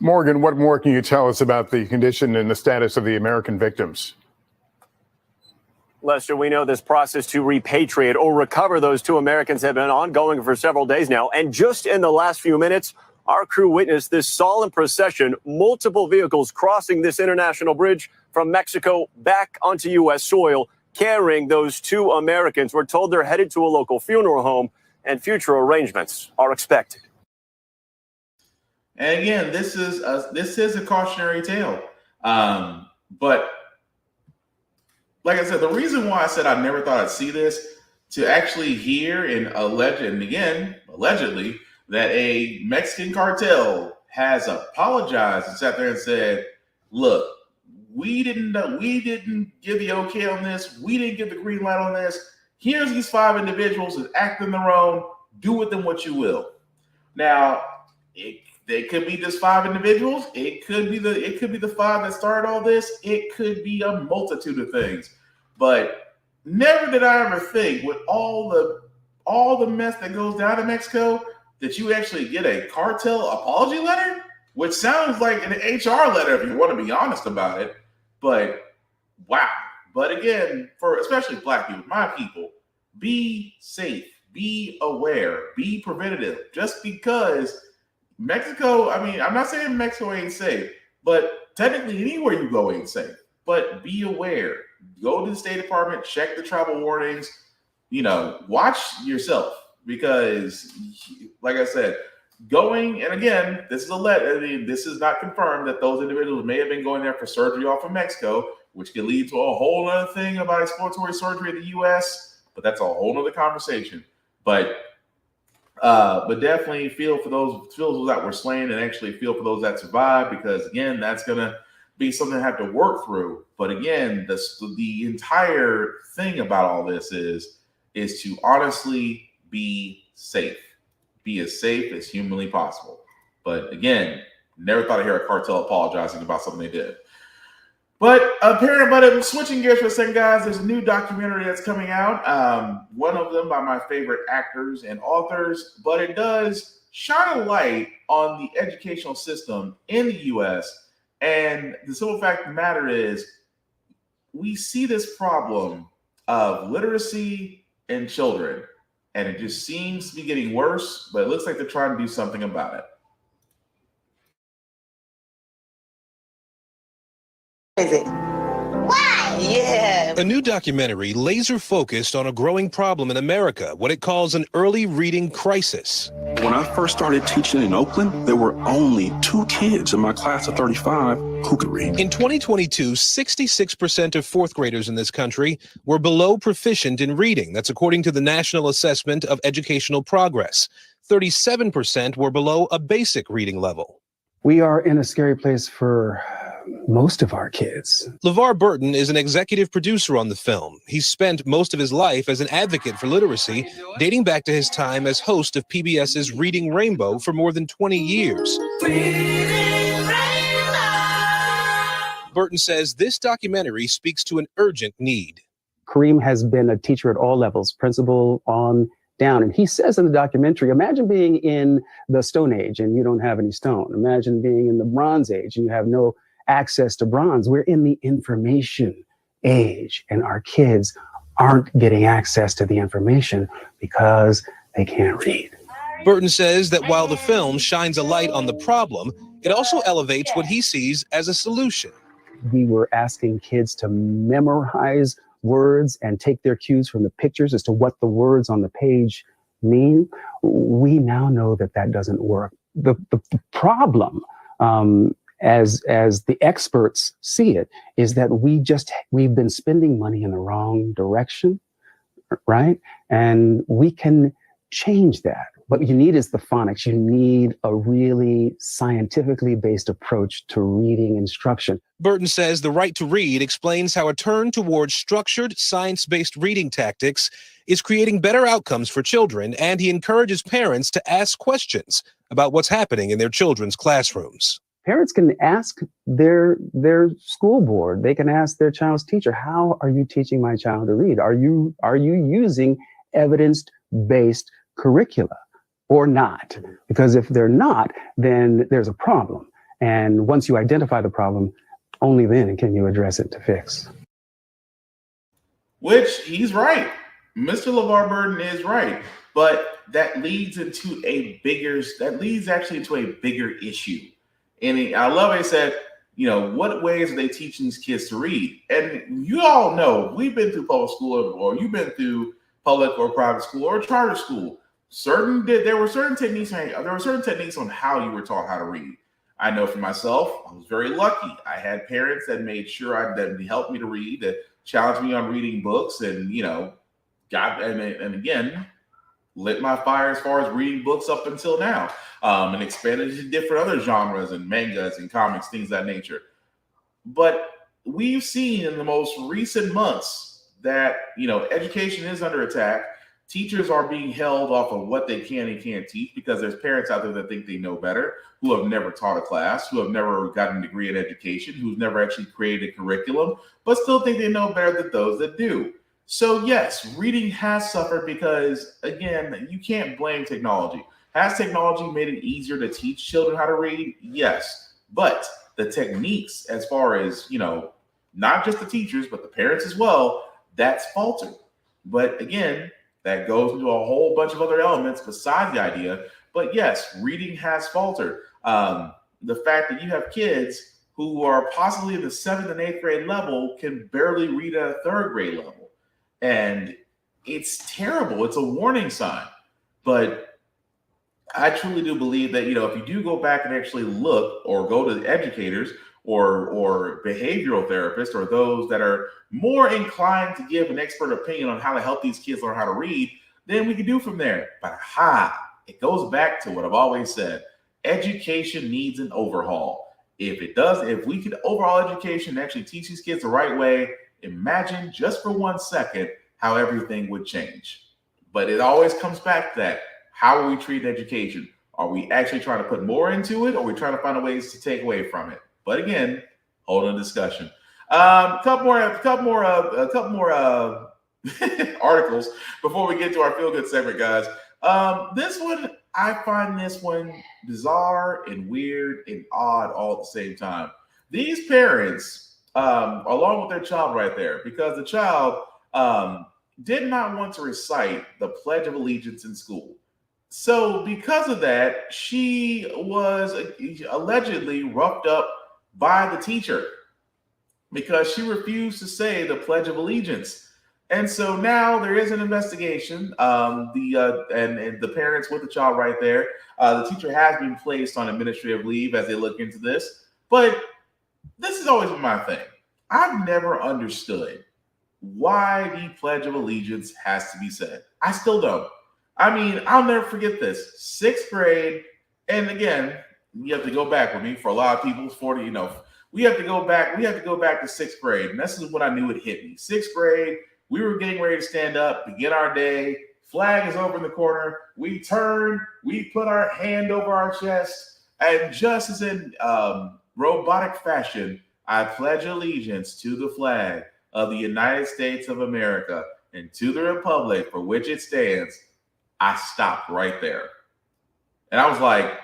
Morgan, what more can you tell us about the condition and the status of the American victims? Lester, we know this process to repatriate or recover those 2 Americans have been ongoing for several days now. And just in the last few minutes, our crew witnessed this solemn procession, multiple vehicles crossing this international bridge from Mexico back onto U.S. soil, carrying those 2 Americans. We're told they're headed to a local funeral home, and future arrangements are expected. And again, this is a cautionary tale. But like I said, the reason why I said I never thought I'd see this, to actually hear and allegedly, that a Mexican cartel has apologized and sat there and said, look, we didn't give the okay on this. We didn't give the green light on this. Here's these 5 individuals that act on their own. Do with them what you will. Now, they could be just 5 individuals. It could be the 5 that started all this. It could be a multitude of things. But never did I ever think, with all the mess that goes down in Mexico, that you actually get a cartel apology letter, which sounds like an HR letter if you want to be honest about it. But wow. But again, for especially Black people, my people, be safe, be aware, be preventative. Just because Mexico, I mean, I'm not saying Mexico ain't safe, but technically anywhere you go ain't safe. But be aware. Go to the State Department, check the travel warnings, watch yourself. Because, like I said, going, and again, this is this is not confirmed that those individuals may have been going there for surgery off of Mexico, which could lead to a whole other thing about exploratory surgery in the U.S., but that's a whole other conversation. But definitely feel for those that were slain, and actually feel for those that survived, because again, that's gonna be something I have to work through. But again, the entire thing about all this is to honestly be safe. Be as safe as humanly possible. But again, never thought I'd hear a cartel apologizing about something they did. But apparently, switching gears for a second, guys, there's a new documentary that's coming out. One of them by my favorite actors and authors, but it does shine a light on the educational system in the U.S. And the simple fact of the matter is, we see this problem of literacy in children, and it just seems to be getting worse, but it looks like they're trying to do something about it. Why? Yeah. A new documentary laser focused on a growing problem in America, what it calls an early reading crisis. When I first started teaching in Oakland, there were only 2 kids in my class of 35 who could read. In 2022, 66% of fourth graders in this country were below proficient in reading. That's according to the National Assessment of Educational Progress. 37% were below a basic reading level. We are in a scary place for most of our kids. LeVar Burton is an executive producer on the film. He's spent most of his life as an advocate for literacy, dating back to his time as host of PBS's Reading Rainbow for more than 20 years. Burton says this documentary speaks to an urgent need. Kareem has been a teacher at all levels, principal on down. And he says in the documentary, imagine being in the Stone Age and you don't have any stone. Imagine being in the Bronze Age and you have no access to bronze. We're in the information age, and our kids aren't getting access to the information because they can't read. Burton says that while the film shines a light on the problem, it also elevates what he sees as a solution. We were asking kids to memorize words and take their cues from the pictures as to what the words on the page mean. We now know that that doesn't work. The problem, as the experts see it, is that we've been spending money in the wrong direction, right? And we can change that. What you need is the phonics. You need a really scientifically based approach to reading instruction. Burton says the right to read explains how a turn towards structured, science-based reading tactics is creating better outcomes for children, and he encourages parents to ask questions about what's happening in their children's classrooms. Parents can ask their school board. They can ask their child's teacher, how are you teaching my child to read? Are you using evidence-based curricula or not? Because if they're not, then there's a problem. And once you identify the problem, only then can you address it to fix. Which he's right. Mr. LeVar Burton is right. But that leads actually into a bigger issue. And I love it. He said, what ways are they teaching these kids to read? And you all know, we've been through public school, or you've been through public or private school or charter school. There were certain techniques on how you were taught how to read. I know for myself, I was very lucky. I had parents that made sure that helped me to read, that challenged me on reading books, and again, lit my fire as far as reading books up until now, and expanded into different other genres and mangas and comics, things of that nature. But we've seen in the most recent months that education is under attack. Teachers are being held off of what they can and can't teach because there's parents out there that think they know better, who have never taught a class, who have never gotten a degree in education, who've never actually created a curriculum, but still think they know better than those that do. So yes, reading has suffered because, again, you can't blame technology. Has technology made it easier to teach children how to read? Yes. But the techniques, as far as, not just the teachers, but the parents as well, that's faltered. But again, that goes into a whole bunch of other elements besides the idea. But yes, reading has faltered. The fact that you have kids who are possibly in the 7th and 8th grade level can barely read at a 3rd grade level. And it's terrible. It's a warning sign. But I truly do believe that, if you do go back and actually look or go to educators or behavioral therapists or those that are more inclined to give an expert opinion on how to help these kids learn how to read, then we can do from there. But it goes back to what I've always said. Education needs an overhaul. If we could overhaul education and actually teach these kids the right way, imagine just for 1 second how everything would change. But it always comes back to that. How are we treating education? Are we actually trying to put more into it, or are we trying to find ways to take away from it? But again, hold on discussion. A couple more articles before we get to our feel good segment, guys. This one, I find this one bizarre and weird and odd all at the same time. These parents, along with their child right there, because the child did not want to recite the Pledge of Allegiance in school. So because of that, she was allegedly roughed up by the teacher because she refused to say the Pledge of Allegiance. And so now there is an investigation. And the parents with the child right there, the teacher has been placed on administrative leave as they look into this. But this has always been my thing. I've never understood why the Pledge of Allegiance has to be said. I still don't. I mean, I'll never forget this. 6th grade, and again, you have to go back with me for a lot of people. 40, we have to go back. We have to go back to 6th grade, and this is when I knew it hit me. 6th grade, we were getting ready to stand up, begin our day. Flag is over in the corner. We turn, we put our hand over our chest, and just as in robotic fashion, I pledge allegiance to the flag of the United States of America and to the republic for which it stands. I stopped right there. And I was like,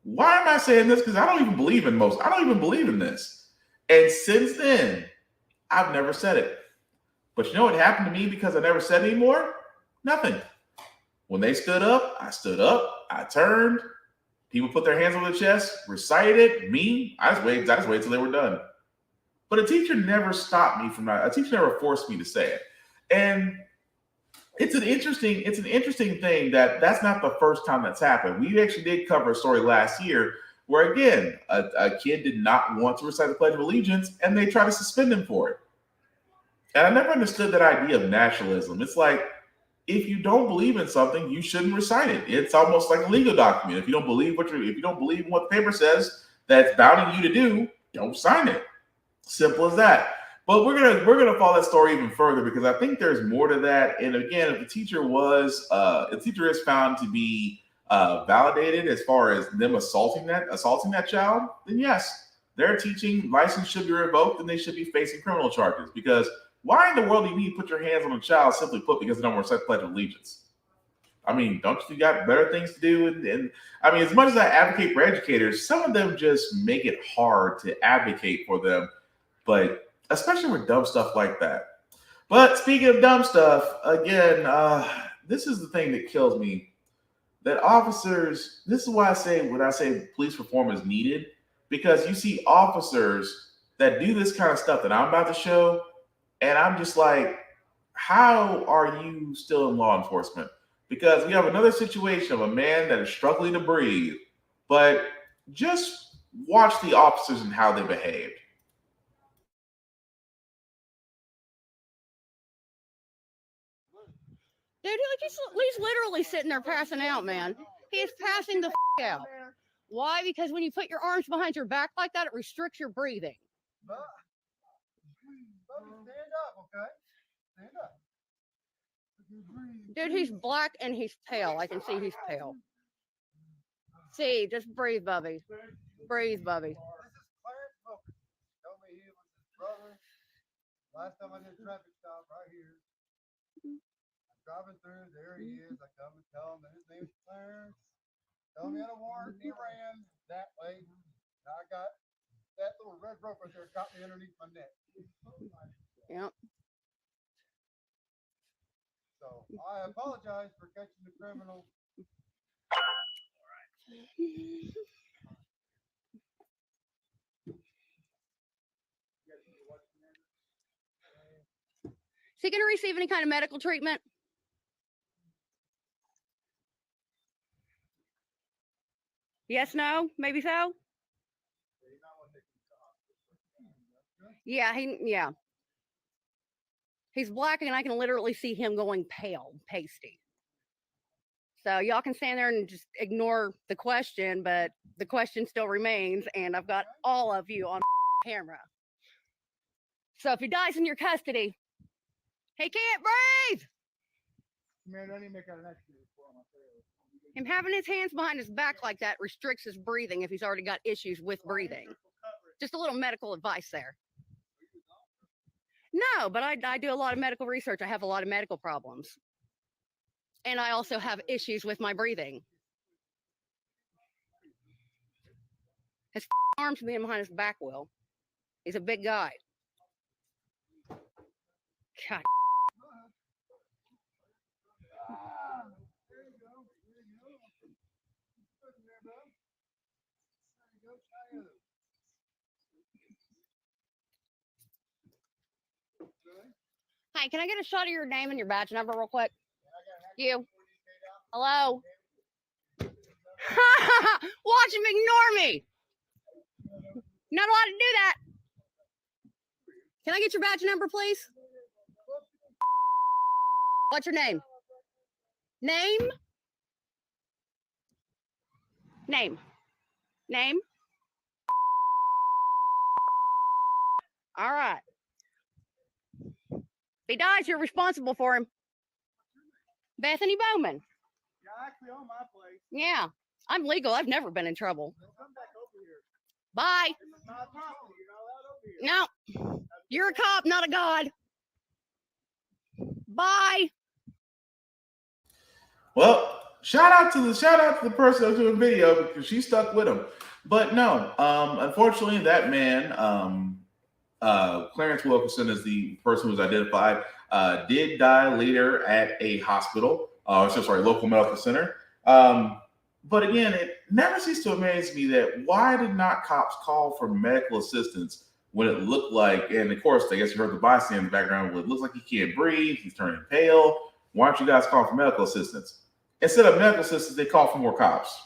why am I saying this? Because I don't even believe in this. And since then, I've never said it. But you know what happened to me because I never said anymore? Nothing. When they stood up, I turned, people put their hands on their chest, recited, me, I just waited till they were done. But a teacher never stopped me from that. A teacher never forced me to say it. And it's an interesting thing that's not the first time that's happened. We actually did cover a story last year where, again, a kid did not want to recite the Pledge of Allegiance, and they tried to suspend him for it. And I never understood that idea of nationalism. It's like, if you don't believe in something, you shouldn't recite it. It's almost like a legal document. If you don't believe what the paper says that's bounding you to do, don't sign it. Simple as that. But we're gonna follow that story even further because I think there's more to that. And again, if the teacher is found to be validated as far as them assaulting that child, then yes, their teaching license should be revoked and they should be facing criminal charges. Because why in the world do you need to put your hands on a child simply put because they don't recite the Pledge of Allegiance? I mean, don't you got better things to do? And I mean, as much as I advocate for educators, some of them just make it hard to advocate for them. But especially with dumb stuff like that. But speaking of dumb stuff, again, this is the thing that kills me. That officers, this is why I say when I say police reform is needed, because you see officers that do this kind of stuff that I'm about to show, and I'm just like, how are you still in law enforcement? Because we have another situation of a man that is struggling to breathe, but just watch the officers and how they behaved. Dude, he's literally sitting there passing out, man. He is passing the out. Why? Because when you put your arms behind your back like that, it restricts your breathing. Stand up, okay? Stand up. Dude, he's black and he's pale. I can see he's pale. See, just breathe, Bubby. Breathe, Bubby. This is Clarence Booker. Told me he was his brother. Last time I did a traffic stop right here. I'm driving through, there he is. I come and tell him that his name is Clarence. Tell me I had a warrant, he ran that way. And I got that little red rope right there, got me underneath my neck. Yep. So I apologize for catching the criminal. Is he going to receive any kind of medical treatment? Yes, no, maybe so. Yeah, he's black and I can literally see him going pale, pasty. So y'all can stand there and just ignore the question, but the question still remains, and I've got all of you on camera. So if he dies in your custody, he can't breathe. Man, I need to make out an extra for him. Him having his hands behind his back like that restricts his breathing if he's already got issues with breathing. Just a little medical advice there. No, but I do a lot of medical research. I have a lot of medical problems. And I also have issues with my breathing. His arms being behind his back, Will. He's a big guy. God. Hi, can I get a shot of your name and your badge number real quick? You. Hello? Watch him ignore me. Not allowed to do that. Can I get your badge number, please? What's your name? Name? Name. Name? All right. If he dies, you're responsible for him. Bethany Bowman. Yeah, actually on my place. Yeah, I'm legal. I've never been in trouble. Come back over here. Bye. This is my property. You're not allowed over here. No, you're a cop, not a god. Bye. Well, shout out to the person that was doing video because she stuck with him. But no, unfortunately, that man Clarence Wilkerson is the person who was identified, did die later at a hospital, local medical center. But again, it never ceases to amaze me that why did not cops call for medical assistance when it looked like, and of course, I guess you heard the bystander in the background, well, it looks like he can't breathe, he's turning pale. Why don't you guys call for medical assistance? Instead of medical assistance, they call for more cops.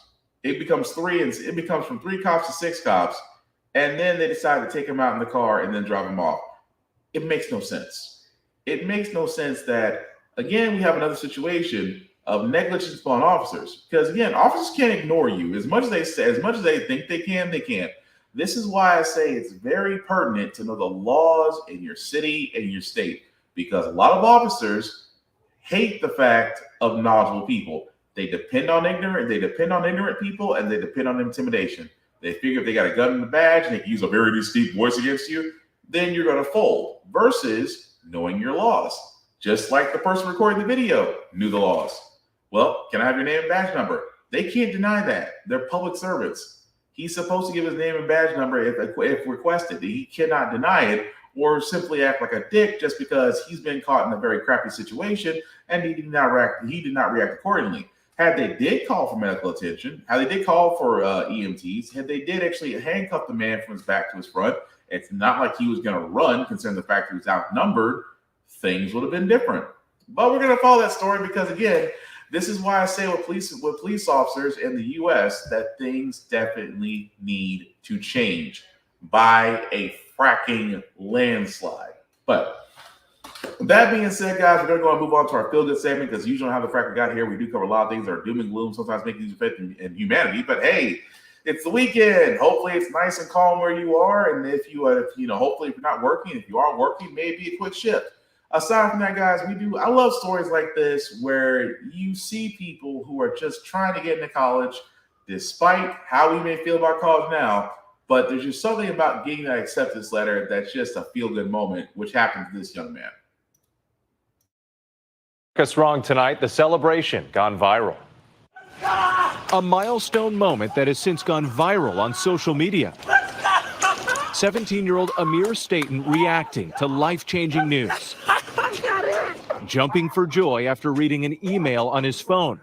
It becomes from 3 cops to 6 cops. And then they decide to take him out in the car and then drive him off. It makes no sense. It makes no sense that, again, we have another situation of negligence upon officers. Because again, officers can't ignore you. As much as they think they can, they can't. This is why I say it's very pertinent to know the laws in your city and your state. Because a lot of officers hate the fact of knowledgeable people. They depend on ignorant people, and they depend on intimidation. They figure if they got a gun in the badge and they can use a very distinct voice against you, then you're going to fold, versus knowing your laws. Just like the person recording the video knew the laws. Well, can I have your name and badge number? They can't deny that. They're public servants. He's supposed to give his name and badge number if requested. He cannot deny it or simply act like a dick just because he's been caught in a very crappy situation and he did not react accordingly. Had they did call for medical attention, had they did call for EMTs, had they did actually handcuff the man from his back to his front, it's not like he was going to run, considering the fact he was outnumbered, things would have been different. But we're going to follow that story because, again, this is why I say with police officers in the U.S. that things definitely need to change by a fracking landslide. But that being said, guys, we're going to go and move on to our feel-good segment because usually on how the Frack We Got here, we do cover a lot of things that are doom and gloom, sometimes making these effect in humanity. But hey, it's the weekend. Hopefully, it's nice and calm where you are. And hopefully, if you're not working, if you are working, maybe a quick shift. Aside from that, guys, I love stories like this where you see people who are just trying to get into college, despite how we may feel about college now. But there's just something about getting that acceptance letter that's just a feel-good moment, which happened to this young man. Wrong tonight, the celebration gone viral. A milestone moment that has since gone viral on social media. 17-year-old Amir Staten reacting to life-changing news. Jumping for joy after reading an email on his phone.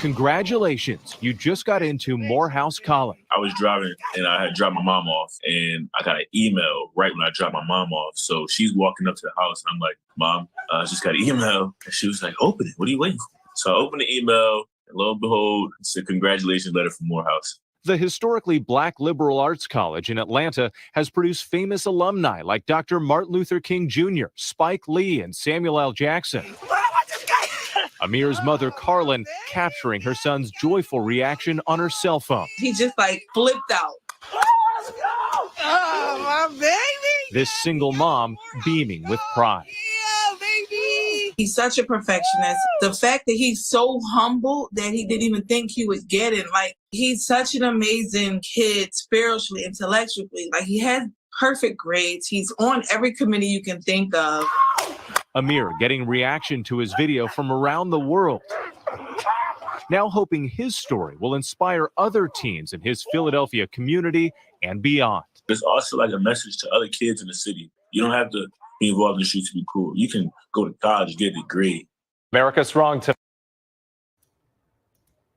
Congratulations, you just got into Morehouse College. I was driving and I had dropped my mom off and I got an email right when I dropped my mom off. So she's walking up to the house and I'm like, Mom, I just got an email. And she was like, open it. What are you waiting for? So I opened the email and lo and behold, it's a congratulations letter from Morehouse. The historically black liberal arts college in Atlanta has produced famous alumni like Dr. Martin Luther King Jr., Spike Lee, and Samuel L. Jackson. Amir's mother, Carlin, capturing her son's joyful reaction on her cell phone. He just flipped out. Oh, my baby. This single mom beaming with pride. Yeah, baby. He's such a perfectionist. The fact that he's so humble that he didn't even think he would get it. He's such an amazing kid, spiritually, intellectually. He has perfect grades. He's on every committee you can think of. Amir getting reaction to his video from around the world. Now hoping his story will inspire other teens in his Philadelphia community and beyond. It's also a message to other kids in the city. You don't have to be involved in the streets to be cool. You can go to college, get a degree. America's Wrong tonight.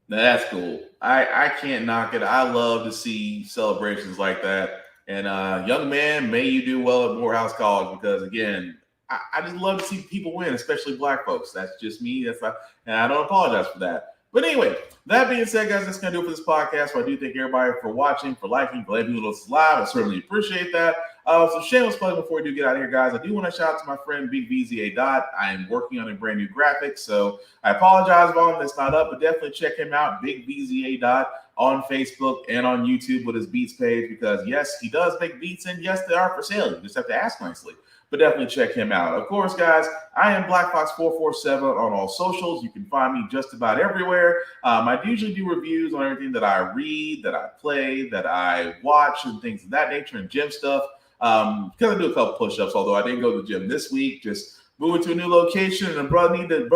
Now that's cool. I can't knock it. I love to see celebrations like that. And young man, may you do well at Morehouse College because, again, I just love to see people win, especially black folks. That's just me. And I don't apologize for that. But anyway, that being said, guys, that's going to do it for this podcast. So I do thank everybody for watching, for liking, for letting me know this live. I certainly appreciate that. So shameless plug before we do get out of here, guys. I do want to shout out to my friend Big VZA Dot. I am working on a brand new graphic, so I apologize if all of that's not up, but definitely check him out, Big VZA Dot, on Facebook and on YouTube with his beats page, because yes, he does make beats, and yes, they are for sale. You just have to ask nicely. But definitely check him out. Of course, guys, I am Black Fox 447 on all socials. You can find me just about everywhere. I usually do reviews on everything that I read, that I play, that I watch, and things of that nature, and gym stuff. Kind of do a couple push-ups, although I didn't go to the gym this week. Just moving to a new location, and the brother need to,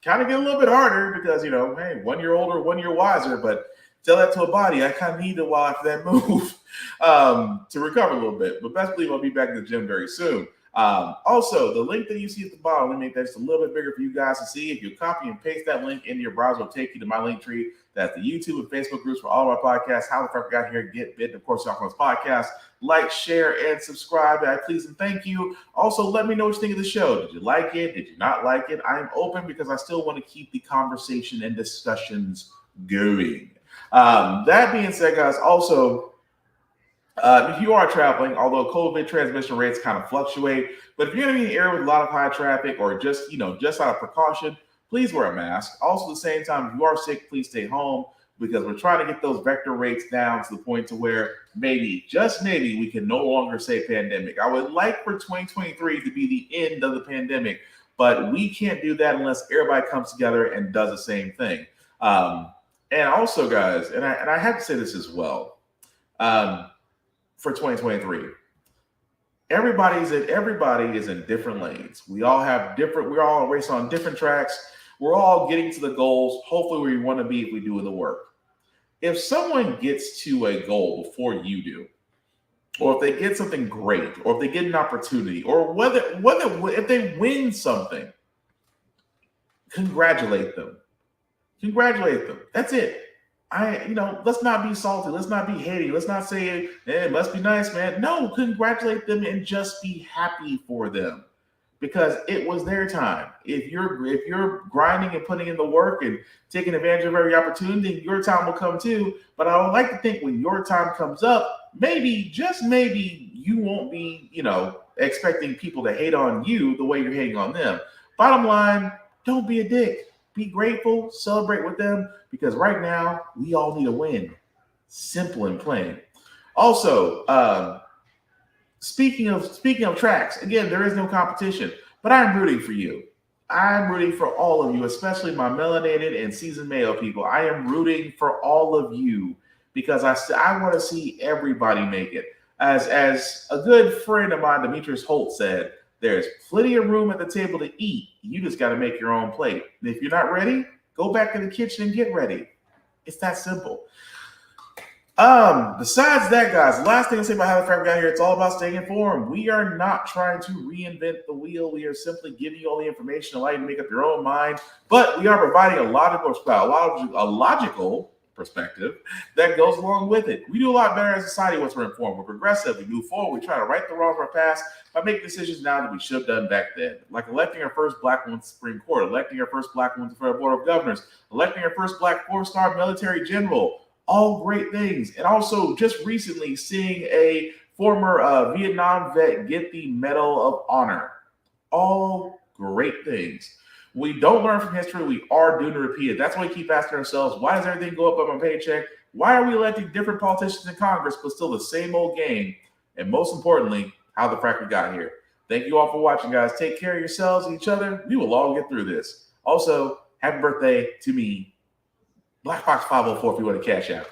kind of get a little bit harder because, hey, 1 year older, 1 year wiser. But Tell that to a body. I kind of needed a while after that move to recover a little bit. But best believe I'll be back in the gym very soon. Also, the link that you see at the bottom, let me make that just a little bit bigger for you guys to see. If you copy and paste that link into your browser, it'll take you to my link tree. That's the YouTube and Facebook groups for all of my podcasts. How the Frack We Got Here, Get Bit, and of course, y'all on this podcast. Like, share, and subscribe. I please and thank you. Also, let me know what you think of the show. Did you like it? Did you not like it? I am open because I still want to keep the conversation and discussions going. That being said, guys, also, if you are traveling, although COVID transmission rates kind of fluctuate, but if you're going to be in an area with a lot of high traffic or just out of precaution, please wear a mask. Also, at the same time, if you are sick, please stay home because we're trying to get those vector rates down to the point to where maybe, just maybe, we can no longer say pandemic. I would like for 2023 to be the end of the pandemic, but we can't do that unless everybody comes together and does the same thing. And also, guys, and I have to say this as well, for 2023, everybody is in different lanes. We're all racing on different tracks. We're all getting to the goals, hopefully where we want to be if we do the work. If someone gets to a goal before you do, or if they get something great, or if they get an opportunity, or if they win something, congratulate them. Congratulate them. That's it. Let's not be salty. Let's not be hating. Let's not say, it must be nice, man. No, congratulate them and just be happy for them because it was their time. If you're grinding and putting in the work and taking advantage of every opportunity, your time will come too. But I would like to think when your time comes up, maybe, just maybe, you won't be, expecting people to hate on you the way you're hating on them. Bottom line, don't be a dick. Be grateful, celebrate with them, because right now we all need a win. Simple and plain. Also, speaking of tracks, again, there is no competition, but I'm rooting for you. I'm rooting for all of you, especially my melanated and seasoned male people. I am rooting for all of you because I want to see everybody make it. As a good friend of mine, Demetrius Holt, said, there's plenty of room at the table to eat. You just got to make your own plate. And if you're not ready, go back to the kitchen and get ready. It's that simple. Besides that, guys, last thing to say about How the Frack We Got Here, it's all about staying informed. We are not trying to reinvent the wheel. We are simply giving you all the information, allow you to make up your own mind. But we are providing a logical perspective that goes along with it. We do a lot better as a society once we're informed. We're progressive. We move forward. We try to right the wrongs of our past by making decisions now that we should have done back then. Like electing our first black woman to the Supreme Court, electing our first black woman to the Federal Board of Governors, electing our first black 4-star military general. All great things. And also just recently seeing a former Vietnam vet get the Medal of Honor. All great things. We don't learn from history. We are doomed to repeat it. That's why we keep asking ourselves, why does everything go up on my paycheck? Why are we electing different politicians in Congress, but still the same old game? And most importantly, how the frack we got here. Thank you all for watching, guys. Take care of yourselves and each other. We will all get through this. Also, happy birthday to me. Black Fox 504 if you want to cash out.